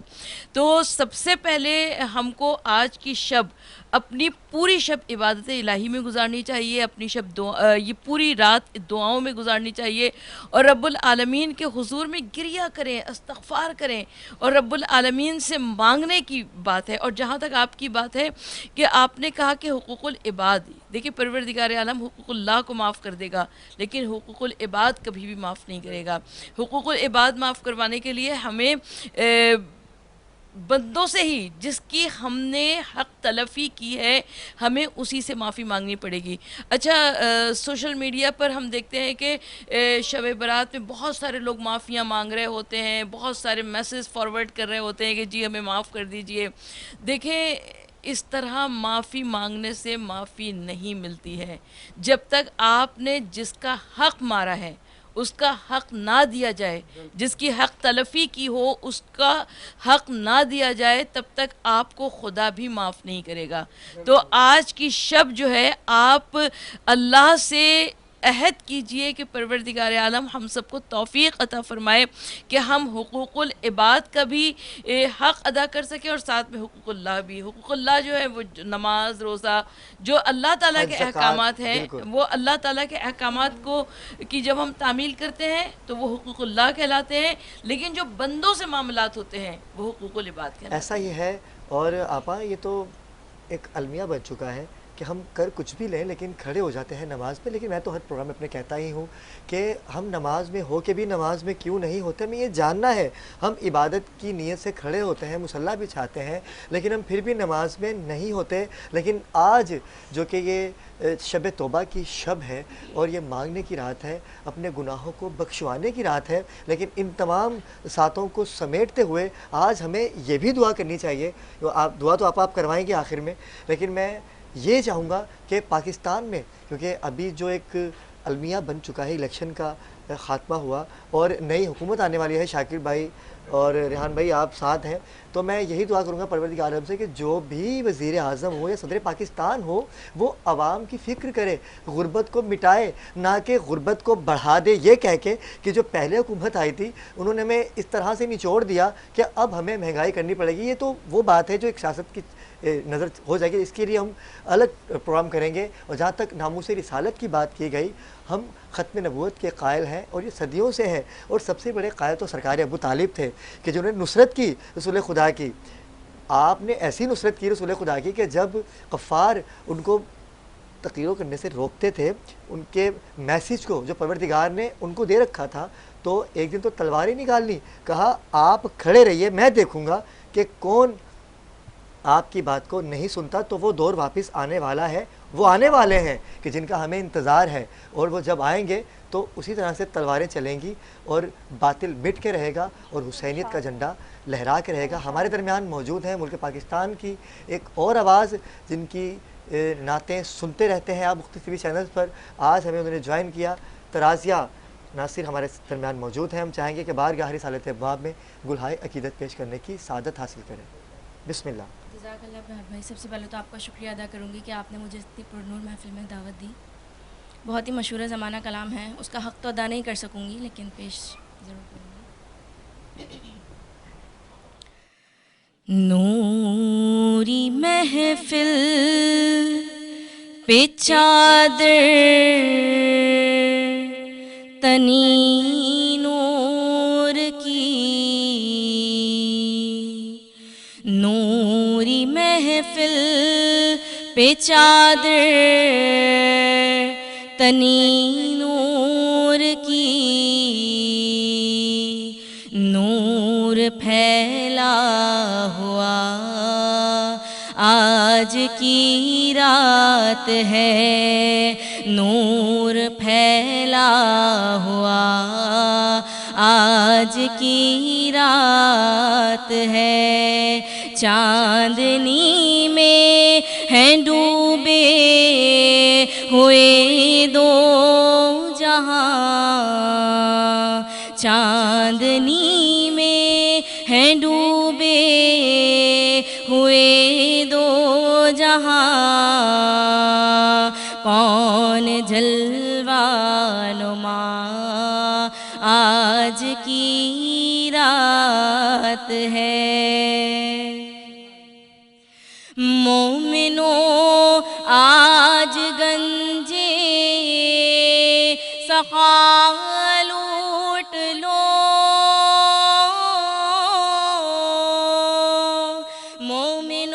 تو سب سے پہلے ہم کو آج کی شب اپنی پوری شب عبادت الہی میں گزارنی چاہیے، اپنی شب یہ پوری رات دعاؤں میں گزارنی چاہیے اور رب العالمین کے حضور میں گریہ کریں، استغفار کریں اور رب العالمین سے مانگنے کی بات ہے. ہے. اور جہاں تک آپ کی بات ہے کہ آپ نے کہا کہ حقوق العباد، دیکھیے پروردگار عالم حقوق اللہ کو معاف کر دے گا لیکن حقوق العباد کبھی بھی معاف نہیں کرے گا. حقوق العباد معاف کروانے کے لیے ہمیں بندوں سے ہی جس کی ہم نے حق تلفی کی ہے ہمیں اسی سے معافی مانگنی پڑے گی. اچھا سوشل میڈیا پر ہم دیکھتے ہیں کہ شب برات میں بہت سارے لوگ معافیاں مانگ رہے ہوتے ہیں، بہت سارے میسیج فارورڈ کر رہے ہوتے ہیں کہ جی ہمیں معاف کر دیجئے. دیکھیں اس طرح معافی مانگنے سے معافی نہیں ملتی ہے. جب تک آپ نے جس کا حق مارا ہے اس کا حق نہ دیا جائے، جس کی حق تلفی کی ہو اس کا حق نہ دیا جائے، تب تک آپ کو خدا بھی معاف نہیں کرے گا. تو آج کی شب جو ہے آپ اللہ سے عہد کیجئے کہ پروردگار عالم ہم سب کو توفیق عطا فرمائے کہ ہم حقوق العباد کا بھی حق ادا کر سکیں اور ساتھ میں حقوق اللہ بھی. حقوق اللہ جو ہے وہ نماز، روزہ، جو اللہ تعالیٰ کے احکامات ہیں، وہ اللہ تعالیٰ کے احکامات کو کی جب ہم تعمیل کرتے ہیں تو وہ حقوق اللہ کہلاتے ہیں، لیکن جو بندوں سے معاملات ہوتے ہیں وہ حقوق العباد کہلاتے ہیں. ایسا ہی ہے. اور آپا یہ تو ایک المیہ بن چکا ہے کہ ہم کر کچھ بھی لیں لیکن کھڑے ہو جاتے ہیں نماز پہ. لیکن میں تو ہر پروگرام میں اپنے کہتا ہی ہوں کہ ہم نماز میں ہو کے بھی نماز میں کیوں نہیں ہوتے. ہمیں یہ جاننا ہے. ہم عبادت کی نیت سے کھڑے ہوتے ہیں، مصلی بچھاتے ہیں، لیکن ہم پھر بھی نماز میں نہیں ہوتے. لیکن آج جو کہ یہ شب توبہ کی شب ہے اور یہ مانگنے کی رات ہے، اپنے گناہوں کو بخشوانے کی رات ہے، لیکن ان تمام ساتوں کو سمیٹتے ہوئے آج ہمیں یہ بھی دعا کرنی چاہیے. دعا تو آپ کروائیں گے آخر میں، لیکن میں یہ چاہوں گا کہ پاکستان میں، کیونکہ ابھی جو ایک المیہ بن چکا ہے، الیکشن کا خاتمہ ہوا اور نئی حکومت آنے والی ہے، شاکر بھائی اور ریحان بھائی آپ ساتھ ہیں، تو میں یہی دعا کروں گا پروردگار عالم سے کہ جو بھی وزیر اعظم ہو یا صدر پاکستان ہو وہ عوام کی فکر کرے، غربت کو مٹائے، نہ کہ غربت کو بڑھا دے یہ کہہ کے کہ جو پہلے حکومت آئی تھی انہوں نے ہمیں اس طرح سے نچوڑ دیا کہ اب ہمیں مہنگائی کرنی پڑے گی. یہ تو وہ بات ہے جو ایک سیاست کی نظر ہو جائے گی. اس کے لیے ہم الگ پروگرام کریں گے. اور جہاں تک ناموس رسالت کی بات کی گئی، ہم ختم نبوت کے قائل ہیں اور یہ صدیوں سے ہیں. اور سب سے بڑے قائل تو سرکار ابو طالب تھے کہ جنہوں نے نصرت کی رسول خدا کی. آپ نے ایسی نصرت کی رسول خدا کی کہ جب کفار ان کو تقریروں کرنے سے روکتے تھے، ان کے میسیج کو جو پروردگار نے ان کو دے رکھا تھا، تو ایک دن تو تلوار ہی نکالنی. کہا آپ کھڑے رہیے، میں دیکھوں گا کہ کون آپ کی بات کو نہیں سنتا. تو وہ دور واپس آنے والا ہے، وہ آنے والے ہیں کہ جن کا ہمیں انتظار ہے. اور وہ جب آئیں گے تو اسی طرح سے تلواریں چلیں گی اور باطل مٹ کے رہے گا اور حسینیت کا جھنڈا لہرا کے رہے گا. ہمارے درمیان موجود ہیں ملک پاکستان کی ایک اور آواز جن کی نعتیں سنتے رہتے ہیں آپ مختلف ٹی وی چینلز پر. آج ہمیں انہوں نے جوائن کیا. ترازیہ ناصر ہمارے درمیان موجود ہیں. ہم چاہیں گے کہ بارگاہ رسالت ابواب میں گلہائے عقیدت پیش کرنے کی سعادت حاصل کریں. بسم اللہ. جزاک اللہ بھائی. سب سے پہلے تو آپ کا شکریہ ادا کروں گی کہ آپ نے مجھے اتنی پرنور محفل میں دعوت دی. بہت ہی مشہور زمانہ کلام ہے، اس کا حق تو ادا نہیں کر سکوں گی لیکن پیش ضرور کروں گی. نوری محفل پہ چادر تنی نور کی، نوری محفل پہ چادر تنی نور کی، نور پھیلا ہوا آج کی رات ہے، نور پھیلا ہوا آج کی رات ہے. چاندنی میں ہیں ڈوبے ہوئے دو جہاں، چاندنی میں ہیں ڈوبے ہوئے دو جہاں، کون جلوہ نما آج کی رات ہے. مومنوں آج گنجے سخا لوٹ لو، مومنوں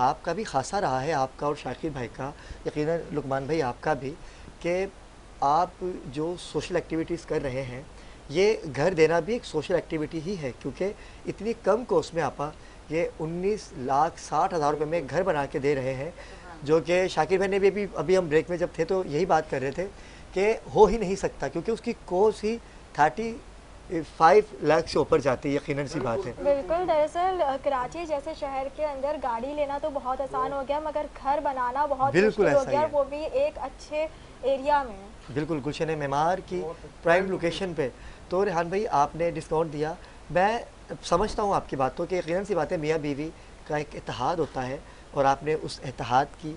آپ کا بھی خاصا رہا ہے, آپ کا اور شاکر بھائی کا, یقیناً لقمان بھائی آپ کا بھی, کہ آپ جو سوشل ایکٹیویٹیز کر رہے ہیں, یہ گھر دینا بھی ایک سوشل ایکٹیویٹی ہی ہے, کیونکہ اتنی کم کوسٹ میں آپا یہ 19,60,000 روپے میں گھر بنا کے دے رہے ہیں, جو کہ شاکر بھائی نے بھی ابھی ہم بریک میں جب تھے تو یہی بات کر رہے تھے کہ ہو ہی نہیں سکتا, کیونکہ اس کی کوسٹ ہی 35 لاکھ سے اوپر جاتی ہے, یقیناً سی بات ہے. بالکل, دراصل کراچی جیسے شہر کے اندر گاڑی لینا تو بہت آسان ہو گیا, مگر گھر بنانا بہت مشکل ہو گیا, وہ بھی ایک اچھے ایریا میں. بالکل, گلشن معمار کی پرائم لوکیشن پہ. تو ریحان بھائی آپ نے ڈسکاؤنٹ دیا, میں سمجھتا ہوں آپ کی بات تو کہ یقیناً سی بات ہے, میاں بیوی کا ایک اتحاد ہوتا ہے, اور آپ نے اس اتحاد کی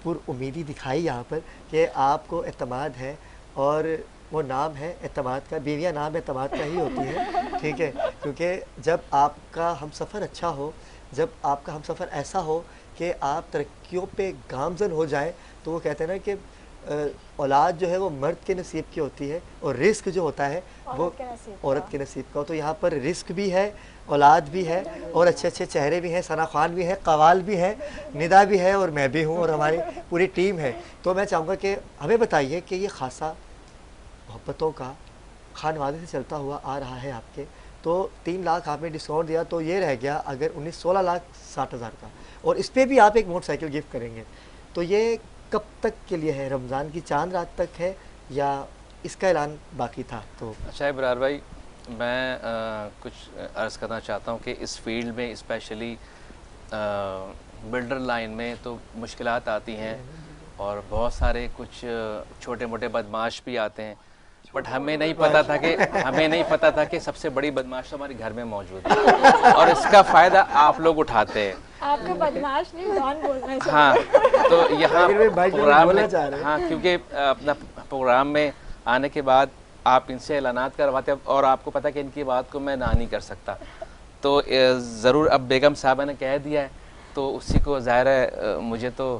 پر امیدی دکھائی یہاں پر کہ آپ کو اعتماد ہے, اور وہ نام ہے اعتماد کا, بیویاں نام اعتماد کا ہی ہوتی ہے, ٹھیک ہے, کیونکہ جب آپ کا ہم سفر اچھا ہو, جب آپ کا ہم سفر ایسا ہو کہ آپ ترقیوں پہ گامزن ہو جائیں, تو وہ کہتے ہیں نا کہ اولاد جو ہے وہ مرد کے نصیب کی ہوتی ہے, اور رزق جو ہوتا ہے وہ عورت کے نصیب کا. تو یہاں پر رزق بھی ہے, اولاد بھی ہے, اور اچھے اچھے چہرے بھی ہیں, ثنا خوان بھی ہے, قوال بھی ہے, ندا بھی ہے, اور میں بھی ہوں, اور ہماری پوری ٹیم ہے. تو میں چاہوں گا کہ ہمیں بتائیے کہ یہ خاصا محبتوں کا خانوادے سے چلتا ہوا آ رہا ہے آپ کے, تو 3 لاکھ آپ نے ڈسکاؤنٹ دیا, تو یہ رہ گیا اگر 16,60,000 کا, اور اس پہ بھی آپ ایک موٹر سائیکل گفٹ کریں گے, تو یہ کب تک کے لیے ہے؟ رمضان کی چاند رات تک ہے یا اس کا اعلان باقی تھا؟ تو اچھا ابرار بھائی, میں کچھ عرض کرنا چاہتا ہوں کہ اس فیلڈ میں اسپیشلی بلڈر لائن میں تو مشکلات آتی ہیں, اور بہت سارے کچھ چھوٹے موٹے بدماش بھی آتے ہیں, بٹ ہمیں نہیں پتا تھا کہ سب سے بڑی بدماش تو ہمارے گھر میں موجود ہے, اور اس کا فائدہ آپ لوگ اٹھاتے ہیں. آپ کے بدماش نہیں, ڈان بولنا چاہیے. ہاں, تو یہاں پروگرام میں, ہاں, کیونکہ اپنا پروگرام میں آنے کے بعد آپ ان سے اعلانات کرواتے ہیں, اور آپ کو پتہ کہ ان کی بات کو میں نہ نہیں کر سکتا, تو ضرور اب بیگم صاحبہ نے کہہ دیا ہے, تو اسی کو ظاہر ہے مجھے تو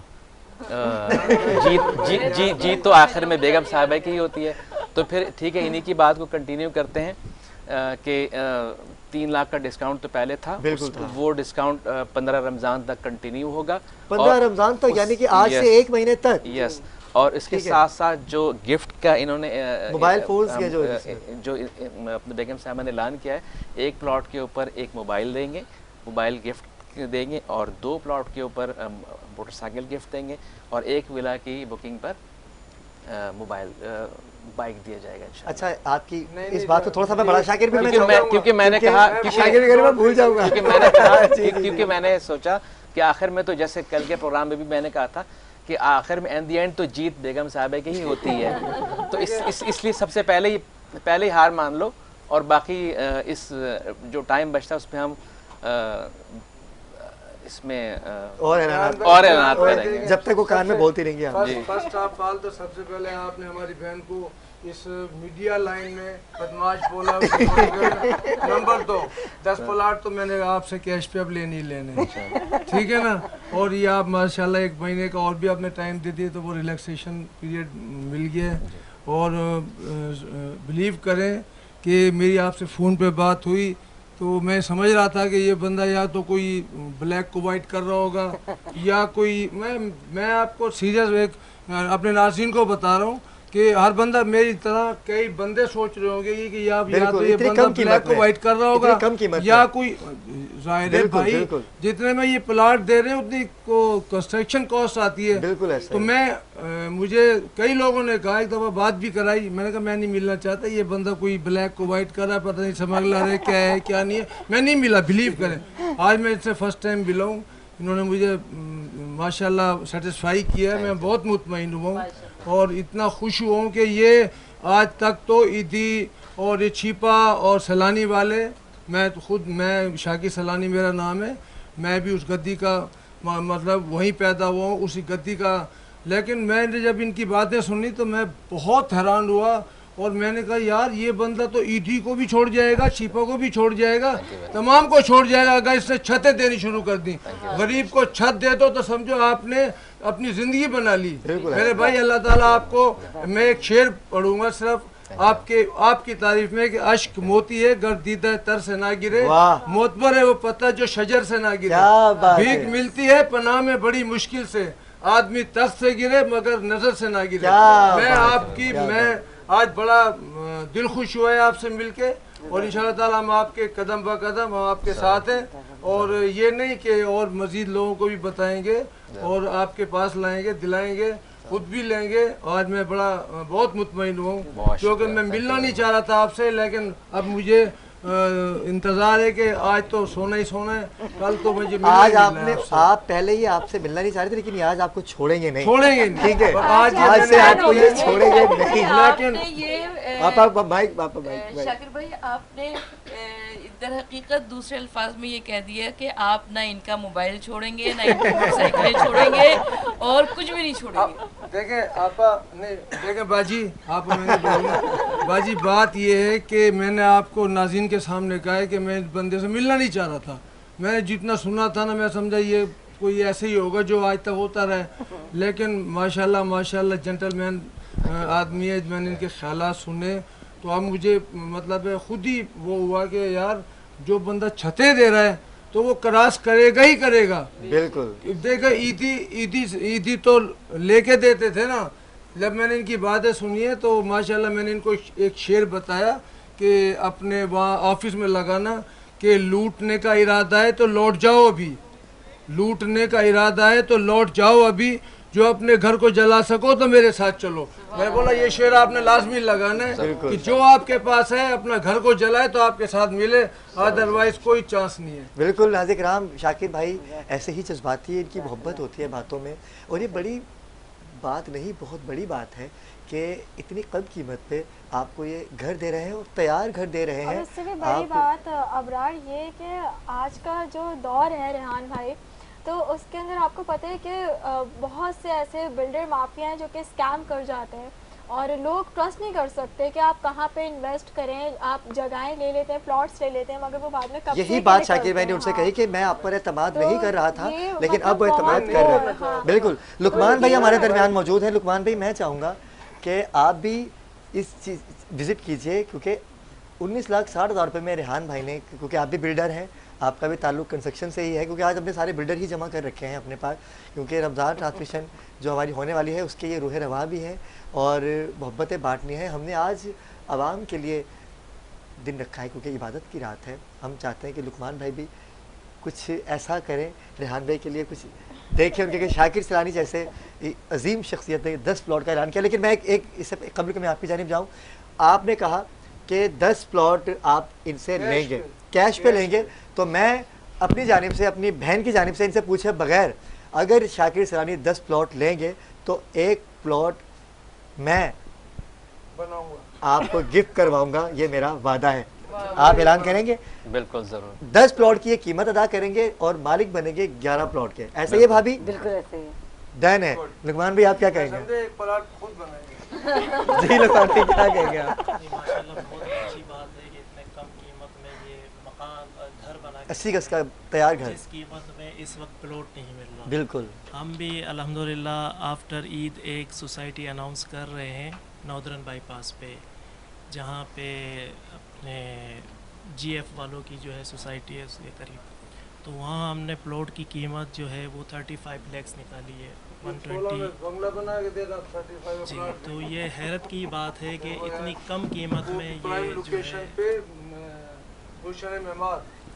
جیت تو آخر میں بیگم صاحبہ کی ہی ہوتی ہے. تو پھر ٹھیک ہے, انہی کی بات کو کنٹینیو کرتے ہیں کہ 3 لاکھ کا ڈسکاؤنٹ تو پہلے تھا, وہ ڈسکاؤنٹ 15 رمضان تک کنٹینیو ہوگا. 15 رمضان تک, یعنی کہ آج سے 1 مہینے تک. یس, اور اس کے ساتھ ساتھ جو گفٹ کا انہوں نے موبائل فونز کے جو اپنے بیگم صاحبہ نے اعلان کیا ہے, 1 پلاٹ کے اوپر 1 موبائل دیں گے, موبائل گفٹ دیں گے, اور 2 پلاٹ کے اوپر موٹر سائیکل گفٹ دیں گے, اور 1 ولا کی بکنگ پر بائک دیا جائے گا. اچھا, آپ کی اس بات کو تھوڑا سا میں بڑا شاکر بھی, کیونکہ میں نے کہا, بھول جاؤں گا, کیونکہ میں نے سوچا کہ آخر میں تو جیسے کل کے پروگرام میں بھی میں نے کہا تھا کہ آخر میں اینڈ دی اینڈ تو جیت بیگم صاحبہ کی ہی ہوتی ہے, تو اس لیے سب سے پہلے ہی ہار مان لو, اور باقی اس جو ٹائم بچتا ہے اس میں ہم اس میں اور اعلانات کریں گے, جب تک وہ کان میں بولتی رہیں گی. فرسٹ آف آل تو سب سے پہلے آپ نے ہماری بہن کو اس میڈیا لائن میں بدماش بولا. نمبر 2, 10 پلاٹ تو میں نے آپ سے کیش پہ اب لینے, ٹھیک ہے نا, اور یہ آپ ماشاءاللہ 1 مہینے کا اور بھی آپ نے ٹائم دے دیے, تو وہ ریلیکسیشن پیریڈ مل گیا. اور بلیو کریں کہ میری آپ سے فون پہ بات ہوئی تو میں سمجھ رہا تھا کہ یہ بندہ یا تو کوئی بلیک کو وائٹ کر رہا ہوگا, یا کوئی, میں آپ کو سیریس ایک اپنے ناظرین کو بتا رہا ہوں کہ ہر بندہ میری طرح, کئی بندے سوچ رہے ہوں گے کہ یا تو یہ بندہ بلیک کو وائٹ کر رہا ہوگا, یا کوئی, ظاہر ہے بھائی جتنے میں یہ پلاٹ دے رہے ہیں اتنی کنسٹرکشن کاسٹ آتی ہے. تو مجھے کئی لوگوں نے کہا, ایک دفعہ بات بھی کرائی, میں نے کہا میں نہیں ملنا چاہتا, یہ بندہ کوئی بلیک کو وائٹ کر رہا ہے, پتہ نہیں سمجھ لا رہے کیا ہے کیا نہیں ہے, میں نہیں ملا, بلیو کریں. آج میں اس سے فرسٹ ٹائم ملا ہوں, انہوں نے مجھے ماشاءاللہ سیٹسفائی کیا ہے, میں بہت مطمئن ہوا ہوں, اور اتنا خوش ہوا ہوں کہ یہ آج تک تو ایدھی اور یہ چھیپا اور سیلانی والے, میں شاکر سیلانی میرا نام ہے, میں بھی اس گدی کا مطلب وہیں پیدا ہوا ہوں, اسی گدی کا. لیکن میں نے جب ان کی باتیں سنی تو میں بہت حیران ہوا, اور میں نے کہا یار یہ بندہ تو ایڈی کو بھی چھوڑ جائے گا, چھیپا کو بھی چھوڑ جائے گا, تمام کو چھوڑ جائے گا. اگر اس نے چھتیں دینی شروع کر دی, غریب کو چھت دے دو تو سمجھو آپ نے اپنی زندگی بنا لی. میرے بھائی اللہ تعالیٰ آپ کو, میں ایک شعر پڑھوں گا صرف, آپ کی تعریف میں کہ اشک موتی ہے گر دیدہ تر سے نہ گرے، معتبر ہے وہ پتہ جو شجر سے نہ گرے، بھیک ملتی ہے پناہ میں بڑی مشکل سے، آدمی تخت سے گرے مگر نظر سے نہ گرے۔ میں آج بڑا دل خوش ہوا ہے آپ سے مل کے، اور انشاءاللہ تعالی ہم آپ کے قدم با قدم ہم آپ کے ساتھ ہیں، اور یہ نہیں کہ اور مزید لوگوں کو بھی بتائیں گے اور آپ کے پاس لائیں گے، دلائیں گے، خود بھی لیں گے۔ آج میں بہت مطمئن ہوں کیونکہ میں ملنا نہیں چاہ رہا تھا آپ سے، لیکن اب مجھے انتظار ہے کہ آج تو سونا ہی سونا ہے، کل تو مجھے آج آپ پہلے ہی آپ سے ملنا نہیں چاہ رہے تھے، لیکن آج آپ کو چھوڑیں گے نہیں، ٹھیک ہے، آج سے آپ کو یہ چھوڑیں گے نہیں۔ لیکن شاکر بھائی آپ نے در حقیقت دوسرے الفاظ میں یہ کہہ دیا کہ آپ نہ ان کا موبائل چھوڑیں گے، نہ ان کی موٹر سائیکلیں چھوڑیں گے، اور کچھ بھی نہیں چھوڑیں گے۔ دیکھیں باجی، باجی بات یہ ہے کہ میں نے آپ کو ناظرین کے سامنے کہا ہے کہ میں اس بندے سے ملنا نہیں چاہ رہا تھا، میں نے جتنا سنا تھا نا میں سمجھا یہ کوئی ایسے ہی ہوگا جو آج تک ہوتا رہے، لیکن ماشاءاللہ جنٹل مین آدمی ہے۔ میں نے ان کے خیالات سنے تو اب مجھے مطلب خود ہی وہ ہوا کہ یار جو بندہ چھتے دے رہا ہے تو وہ کراس کرے گا ہی کرے گا۔ بالکل دیکھا عیدی تو لے کے دیتے تھے نا، جب میں نے ان کی باتیں سنی ہے تو ماشاءاللہ میں نے ان کو ایک شعر بتایا کہ اپنے وہاں آفس میں لگانا کہ لوٹنے کا ارادہ ہے تو لوٹ جاؤ ابھی، لوٹنے کا ارادہ ہے تو لوٹ جاؤ ابھی، جو اپنے گھر کو جلا سکو تو میرے ساتھ چلو۔ میں بولا یہ شعر آپ نے لازمی لگانا ہے کہ جو آپ کے پاس ہے اپنا گھر کو جلائے تو آپ کے ساتھ ملے، ادروائز کوئی چانس نہیں ہے۔ بالکل ناظرین کرام، شاکر بھائی ایسے ہی جذباتی ہے، ان کی محبت ہوتی ہے باتوں میں، اور یہ بڑی بات نہیں بہت بڑی بات ہے کہ اتنی کم قیمت پہ آپ کو یہ گھر دے رہے ہیں اور تیار گھر دے رہے ہیں۔ اور اس سے بھی بڑی بات ابرار یہ کہ آج کا جو دور ہے ریحان بھائی، تو اس کے اندر آپ کو پتہ ہے کہ بہت سے ایسے بلڈر مافیا ہیں جو کہ اسکیم کر جاتے ہیں، اور لوگ ٹرسٹ نہیں کر سکتے کہ آپ کہاں پہ انویسٹ کریں، آپ جگہیں لے لیتے ہیں، پلاٹس لے لیتے ہیں، مگر وہ بعد میں کب یہی بات شاکر بھائی نے ان سے کہی کہ میں آپ پر اعتماد نہیں کر رہا تھا لیکن اب وہ اعتماد کر رہے ہیں۔ بالکل لقمان بھائی ہمارے درمیان موجود ہیں۔ لقمان بھائی میں چاہوں گا کہ آپ بھی اس چیز وزٹ کیجئے، کیونکہ 19,60,000 روپے میں ریحان بھائی نے، کیونکہ آپ بھی بلڈر ہیں، آپ کا بھی تعلق کنسٹرکشن سے ہی ہے، کیونکہ آج ہم نے سارے بلڈر ہی جمع کر رکھے ہیں اپنے پاس، کیونکہ رمضان ٹرانسمیشن جو ہماری ہونے والی ہے اس کے یہ روح رواں بھی ہے اور محبتیں بانٹنی ہے۔ ہم نے آج عوام کے لیے دن رکھا ہے کیونکہ عبادت کی رات ہے۔ ہم چاہتے ہیں کہ لقمان بھائی بھی کچھ ایسا کریں ریحان بھائی کے لیے، کچھ دیکھیں ان کے کہ شاکر سیلانی جیسے عظیم شخصیت نے 10 پلاٹ کا اعلان کیا۔ لیکن میں ایک اس سے قبل کہ میں آپ کی جانب جاؤں، آپ نے کہا کہ 10 پلاٹ آپ ان سے لیں گے، کیش پہ لیں گے، تو میں اپنی جانب سے، اپنی بہن کی جانب سے ان سے پوچھے بغیر اگر شاکر سیلانی 10 پلاٹ لیں گے تو ایک پلاٹ میں آپ کو گفٹ کرواؤں گا، یہ میرا وعدہ ہے۔ آپ اعلان کریں گے؟ بالکل ضرور۔ 10 پلاٹ کی یہ قیمت ادا کریں گے اور مالک بنیں گے 11 پلاٹ کے، ایسا ہی ہے بھابھی؟ بالکل ایسے ہی ڈن ہے۔ لقمان بھائی آپ کیا کہیں گے؟ ایک پلاٹ خود بنائیں گے۔ جی لقمان بھائی کیا کہیں گے آپ؟ ماشاءاللہ بہت اچھی بات ہے کہ اتنے کم قیمت میں یہ مکان گھر بنا کے 80 گز کا تیار گھر، جس قیمت میں اس وقت پلاٹ نہیں مل رہا۔ بالکل ہم بھی الحمدللہ آفٹر عید ایک سوسائٹی اناؤنس کر رہے ہیں ناردرن بائی پاس پہ، جہاں پہ اپنے جی ایف والوں کی جو ہے سوسائٹی ہے اس کے قریب، تو وہاں ہم نے پلاٹ کی قیمت جو ہے وہ 35 لیکس نکالی ہے، 120۔ جی تو یہ حیرت کی بات ہے کہ اتنی کم قیمت میں یہ جو ہے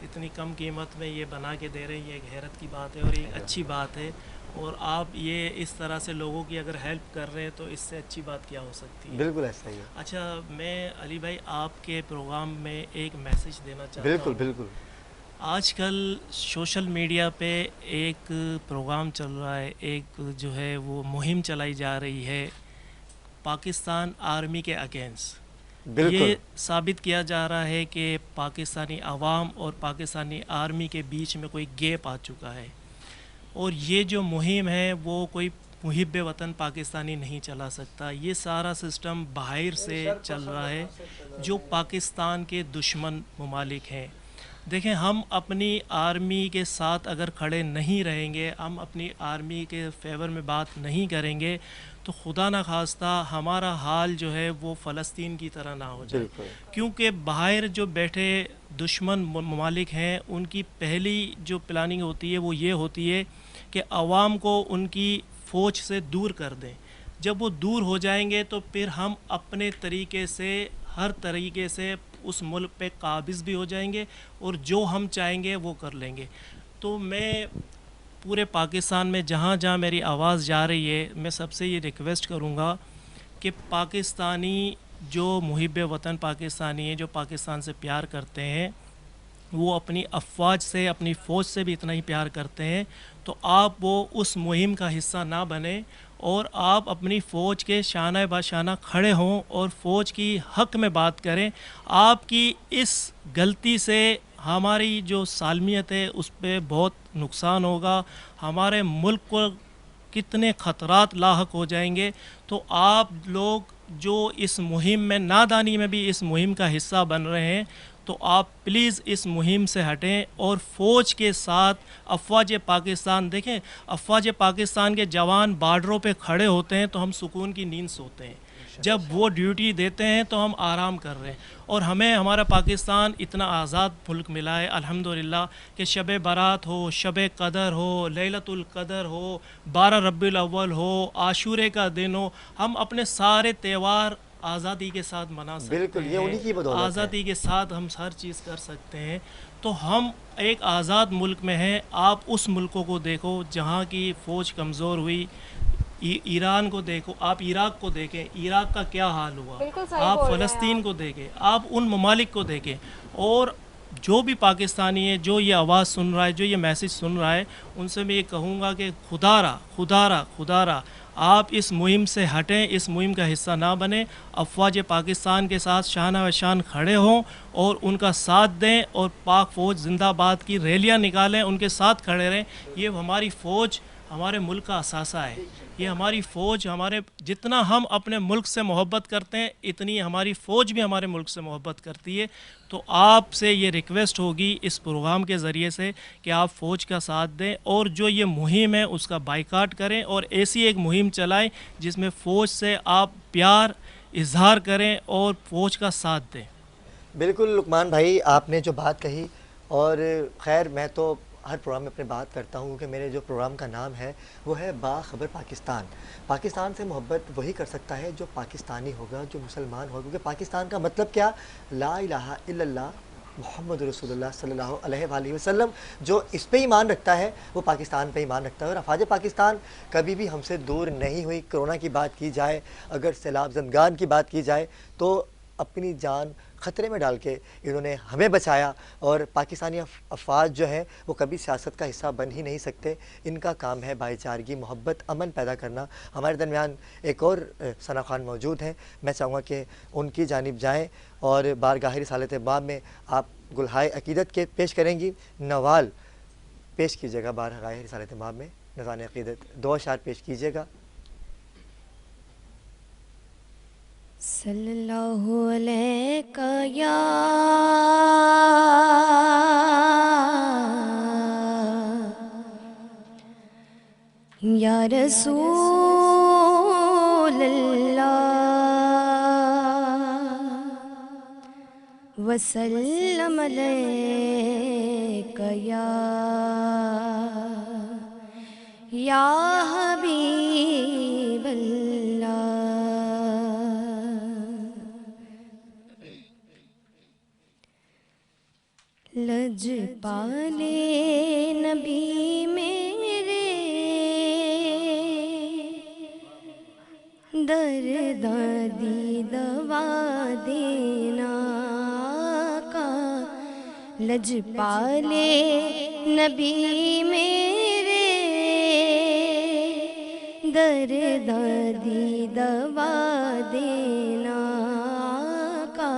اتنی کم قیمت میں یہ بنا کے دے رہے ہیں، یہ ایک حیرت کی بات ہے اور ایک اچھی بات ہے، اور آپ یہ اس طرح سے لوگوں کی اگر ہیلپ کر رہے ہیں تو اس سے اچھی بات کیا ہو سکتی ہے؟ بالکل ایسا ہی ہے۔ اچھا میں علی بھائی آپ کے پروگرام میں ایک میسج دینا چاہتا ہوں۔ بالکل بالکل۔ آج کل سوشل میڈیا پہ ایک پروگرام چل رہا ہے، ایک جو ہے وہ مہم چلائی جا رہی ہے پاکستان آرمی کے اگینسٹ۔ یہ ثابت کیا جا رہا ہے کہ پاکستانی عوام اور پاکستانی آرمی کے بیچ میں کوئی گیپ آ چکا ہے، اور یہ جو مہم ہے وہ کوئی محب وطن پاکستانی نہیں چلا سکتا، یہ سارا سسٹم باہر سے چل رہا ہے جو پاکستان کے دشمن ممالک ہیں۔ دیکھیں ہم اپنی آرمی کے ساتھ اگر کھڑے نہیں رہیں گے, ہم اپنی آرمی کے فیور میں بات نہیں کریں گے, تو خدا نہ خواستہ ہمارا حال جو ہے وہ فلسطین کی طرح نہ ہو جائے. کیونکہ باہر جو بیٹھے دشمن ممالک ہیں ان کی پہلی جو پلاننگ ہوتی ہے وہ یہ ہوتی ہے کہ عوام کو ان کی فوج سے دور کر دیں. جب وہ دور ہو جائیں گے تو پھر ہم اپنے طریقے سے ہر طریقے سے اس ملک پہ قابض بھی ہو جائیں گے اور جو ہم چاہیں گے وہ کر لیں گے. تو میں پورے پاکستان میں جہاں جہاں میری آواز جا رہی ہے, میں سب سے یہ ریکویسٹ کروں گا کہ پاکستانی جو محب وطن پاکستانی ہیں, جو پاکستان سے پیار کرتے ہیں, وہ اپنی افواج سے, اپنی فوج سے بھی اتنا ہی پیار کرتے ہیں, تو آپ وہ اس مہم کا حصہ نہ بنیں اور آپ اپنی فوج کے شانہ بہ شانہ کھڑے ہوں اور فوج کی حق میں بات کریں. آپ کی اس غلطی سے ہماری جو سالمیت ہے اس پہ بہت نقصان ہوگا, ہمارے ملک کو کتنے خطرات لاحق ہو جائیں گے. تو آپ لوگ جو اس مہم میں نادانی میں بھی اس مہم کا حصہ بن رہے ہیں, تو آپ پلیز اس مہم سے ہٹیں اور فوج کے ساتھ افواج پاکستان, دیکھیں افواج پاکستان کے جوان بارڈروں پہ کھڑے ہوتے ہیں تو ہم سکون کی نیند سوتے ہیں, جب وہ ڈیوٹی دیتے ہیں تو ہم آرام کر رہے ہیں. اور ہمیں ہمارا پاکستان اتنا آزاد ملک ملا ہے الحمدللہ کہ شب برات ہو, شب قدر ہو, لیلۃ القدر ہو, 12 ربیع الاول ہو, عاشورے کا دن ہو, ہم اپنے سارے تہوار آزادی کے ساتھ منا سکتے ہیں. بالکل, یہ انہی کی بدولت ہے. آزادی کے ساتھ ہم ہر چیز کر سکتے ہیں. تو ہم ایک آزاد ملک میں ہیں. آپ اس ملکوں کو دیکھو جہاں کی فوج کمزور ہوئی, ایران کو دیکھو, آپ عراق کو دیکھیں, عراق کا کیا حال ہوا, آپ فلسطین کو دیکھیں, آپ ان ممالک کو دیکھیں. اور جو بھی پاکستانی ہے, جو یہ آواز سن رہا ہے, جو یہ میسیج سن رہا ہے, ان سے میں یہ کہوں گا کہ خدا را آپ اس مہم سے ہٹیں, اس مہم کا حصہ نہ بنیں. افواج پاکستان کے ساتھ شانہ و شان کھڑے ہوں اور ان کا ساتھ دیں, اور پاک فوج زندہ باد کی ریلیاں نکالیں, ان کے ساتھ کھڑے رہیں. یہ ہماری فوج ہمارے ملک کا اثاثہ ہے. یہ ہماری فوج, ہمارے جتنا ہم اپنے ملک سے محبت کرتے ہیں اتنی ہماری فوج بھی ہمارے ملک سے محبت کرتی ہے. تو آپ سے یہ ریکویسٹ ہوگی اس پروگرام کے ذریعے سے کہ آپ فوج کا ساتھ دیں, اور جو یہ مہم ہے اس کا بائیکاٹ کریں, اور ایسی ایک مہم چلائیں جس میں فوج سے آپ پیار اظہار کریں اور فوج کا ساتھ دیں. بالکل لقمان بھائی, آپ نے جو بات کہی, اور خیر میں تو ہر پروگرام میں اپنے بات کرتا ہوں کہ میرے جو پروگرام کا نام ہے وہ ہے باخبر پاکستان. پاکستان سے محبت وہی کر سکتا ہے جو پاکستانی ہوگا, جو مسلمان ہوگا, کیونکہ پاکستان کا مطلب کیا, لا الہ الا اللہ محمد رسول اللہ صلی اللہ علیہ وآلہ وسلم. جو اس پہ ایمان رکھتا ہے وہ پاکستان پہ ایمان رکھتا ہے. اور افواج پاکستان کبھی بھی ہم سے دور نہیں ہوئی. کرونا کی بات کی جائے, اگر سیلاب زدگان کی بات کی جائے, تو اپنی جان خطرے میں ڈال کے انہوں نے ہمیں بچایا. اور پاکستانی افواج جو ہیں وہ کبھی سیاست کا حصہ بن ہی نہیں سکتے. ان کا کام ہے بھائی چارگی, محبت, امن پیدا کرنا. ہمارے درمیان ایک اور ثنا خان موجود ہیں, میں چاہوں گا کہ ان کی جانب جائیں اور بارگاہ رسالت باب میں آپ گلہائے عقیدت کے پیش کریں گی. نوال پیش کیجیے گا بارگاہ رسالت باب میں, نذران عقیدت 2 اشعار پیش کیجیے گا. صلی اللہ علیہ یا رسول اللہ وسلم علیک یا حبیب اللہ. لج پالے نبی میرے دردی دوا دینا کا. لج پالے نبی میرے دردی دوا دینا کا.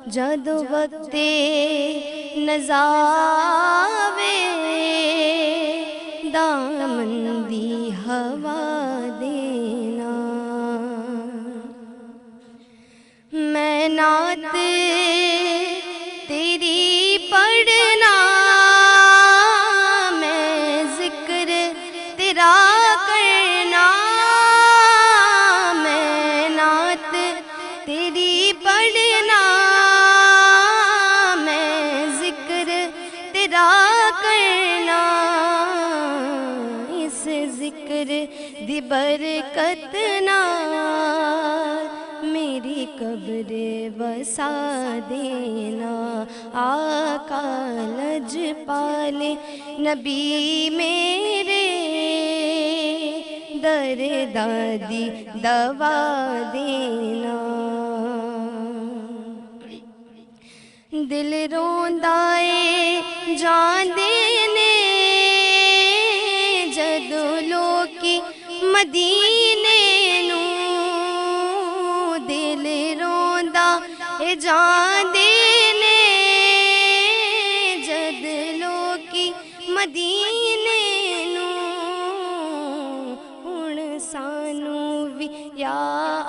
جد وقت نزاوے دامن دی ہوا دینا. میں نعت تیری پڑھ نال میری قبر بسا دینا آقا لجپال نبی میرے در دادی دوا دینا دل روندا اے جان دینے جدو لوکی مدینے نو دل روندا اے جان دینے جد لوکی مدینے نو ہن سانو وی یا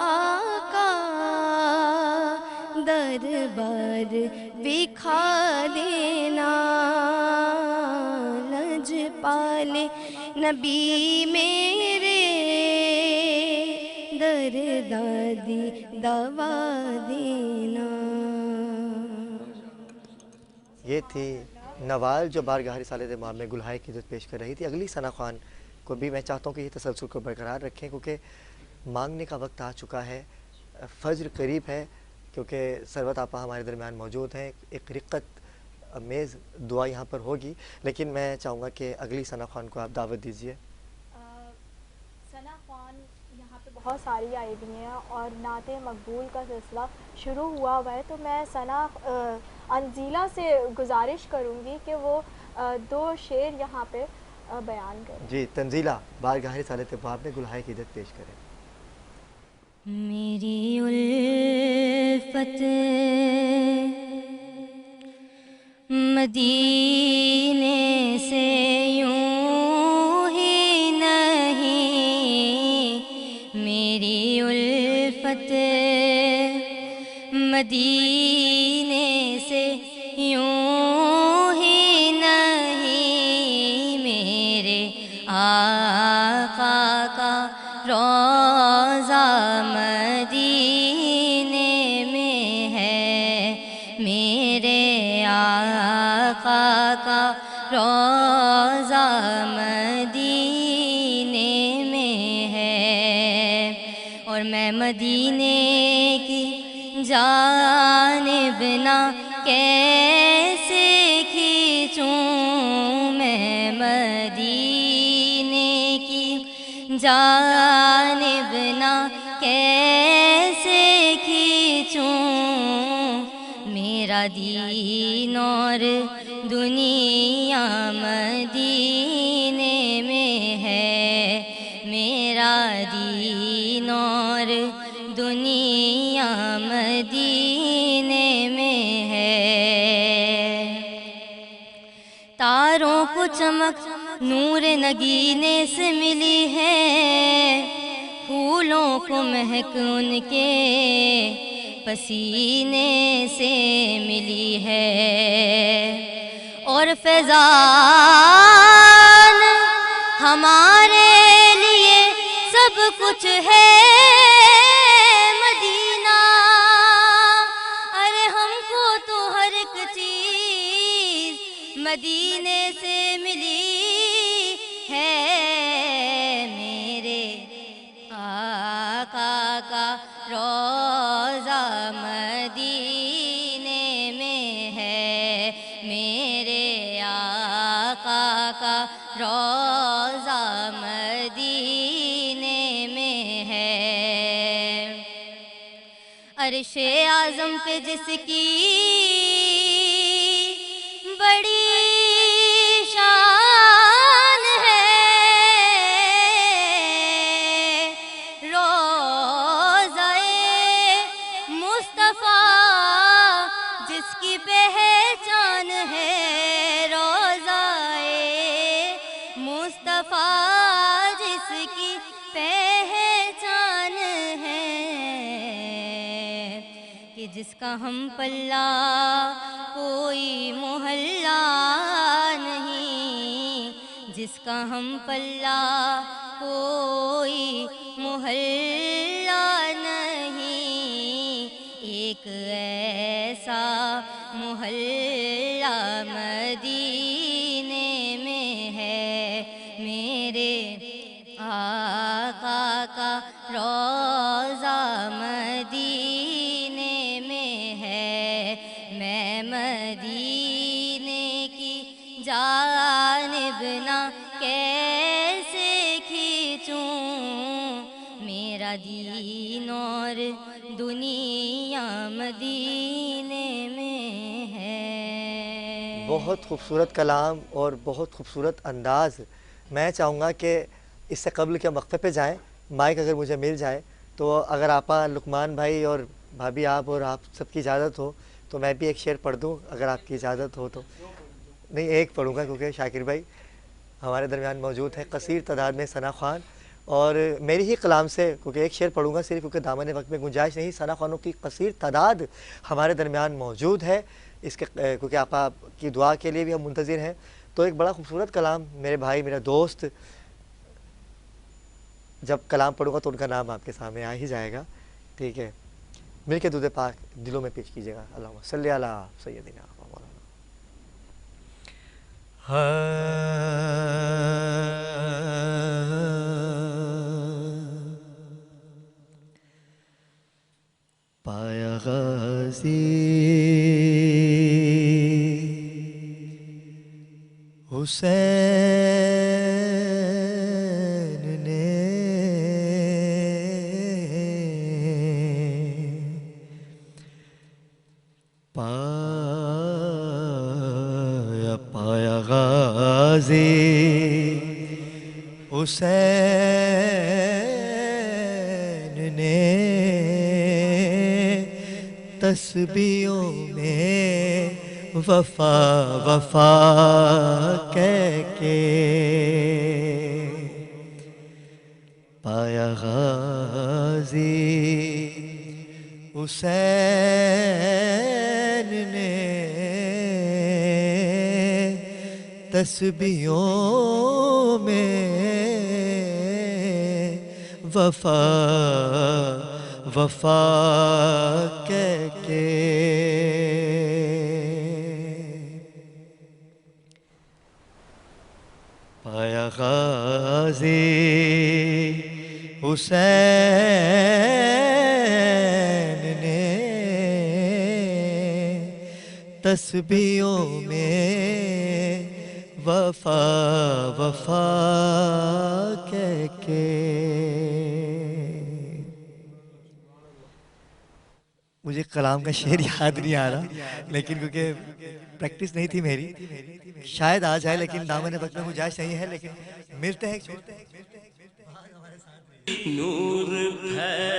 آقا دربار وکھا دینا لجپال نبی میرے در دادی دوا دینا. یہ تھی نوال جو بارگاہ رسالت امام میں گلہائے کی عزت پیش کر رہی تھی. اگلی ثنا خان کو بھی میں چاہتا ہوں کہ یہ تسلسل کو برقرار رکھیں کیونکہ مانگنے کا وقت آ چکا ہے, فجر قریب ہے, کیونکہ سروت آپا ہمارے درمیان موجود ہیں. ایک رقت امیز دعا یہاں پر ہوگی, لیکن میں چاہوں گا کہ اگلی ثنا خان کو آپ دعوت دیجئے. ثنا خان یہاں پہ بہت ساری آئی ہوئی ہیں اور نعت مقبول کا سلسلہ شروع ہوا ہوا ہے, تو میں ثنا انزیلہ سے گزارش کروں گی کہ وہ 2 شعر یہاں پہ بیان کریں. جی تنزیلہ بارگاہ رسالت امام میں گلہائے کی عزت پیش کریں. میری الفت مدینے سے یوں ہی نہیں, میری الفت مدینے سے یوں ہی نہیں, میرے آقا کا روضہ مدینے میں ہے, میرے آقا کا روضہ مدینے میں ہے, اور میں مدینے کی جانب نہ کیسے کھینچوں, میں مدینے کی جانب نہ کیسے کھینچوں, میرا دین اور دنیا مدینے میں ہے, میرا دین اور دنیا مدینے میں ہے. تاروں کو چمک نور نگینے سے ملی ہے, پھولوں کو مہک ان کے پسینے سے ملی ہے, اور فیضان ہمارے لیے سب کچھ ہے مدینہ, ارے ہم کو تو ہر ایک چیز مدینے سے ملی ہے, میرے آقا کا روضہ مدینے میں ہے, میرے آقا کا روضہ مدینے میں ہے. عرش اعظم پہ جس کی بڑی شان ہے, روضہ مصطفیٰ جس کی پہچان ہے, روضہ مصطفیٰ جس کی پہچان ہے, کہ جس کا ہم پلہ کوئی محلہ نہیں, جس کا ہم پلہ کوئی محلہ نہیں, ایک ایسا محلہ مدینے میں ہے, میرے آقا کا روضہ مدینے میں ہے، میں مدینے کی جانب نہ کیسے کھینچوں، میرا دین اور دنیا مدینے میں ہے۔ بہت خوبصورت کلام اور بہت خوبصورت انداز۔ میں چاہوں گا کہ اس سے قبل کہ ہم وقفے پہ جائیں، مائک اگر مجھے مل جائے تو اگر آپا لقمان بھائی اور بھابھی آپ اور آپ سب کی اجازت ہو تو میں بھی ایک شعر پڑھ دوں اگر آپ کی اجازت ہو تو۔ نہیں، ایک پڑھوں گا کیونکہ شاکر بھائی ہمارے درمیان موجود ہے قصیر تعداد میں ثنا خوان، اور میری ہی کلام سے کیونکہ ایک شعر پڑھوں گا صرف کیونکہ دامن وقت میں گنجائش نہیں، ثنا خوانوں کی قصیر تعداد ہمارے درمیان موجود ہے اس کے کیونکہ آپ کی دعا کے لیے بھی ہم منتظر ہیں۔ تو ایک بڑا خوبصورت کلام میرے بھائی، میرا دوست، جب کلام پڑھوں گا تو ان کا نام آپ کے سامنے آ ہی جائے گا، ٹھیک ہے؟ مل کے دودھ پاک دلوں میں پیش کیجیے گا۔ اللہم صلی علی سیدنا پایا غازی حسین نے پایا غازی حسین نے تسبیحوں میں وفا وفا کہہ کے، پایا غازی حسین نے تسبیحوں میں وفا وفا کہہ کے، پایا غازی حسین نے تسبیحوں میں وفا وفا کہہ کے۔ مجھے کلام کا شعر یاد نہیں آ رہا لیکن کیونکہ پریکٹس نہیں تھی میری، شاید آ جائے، لیکن دامن وقت میں گنجائش نہیں ہے، لیکن ملتے ہیں۔ نور ہے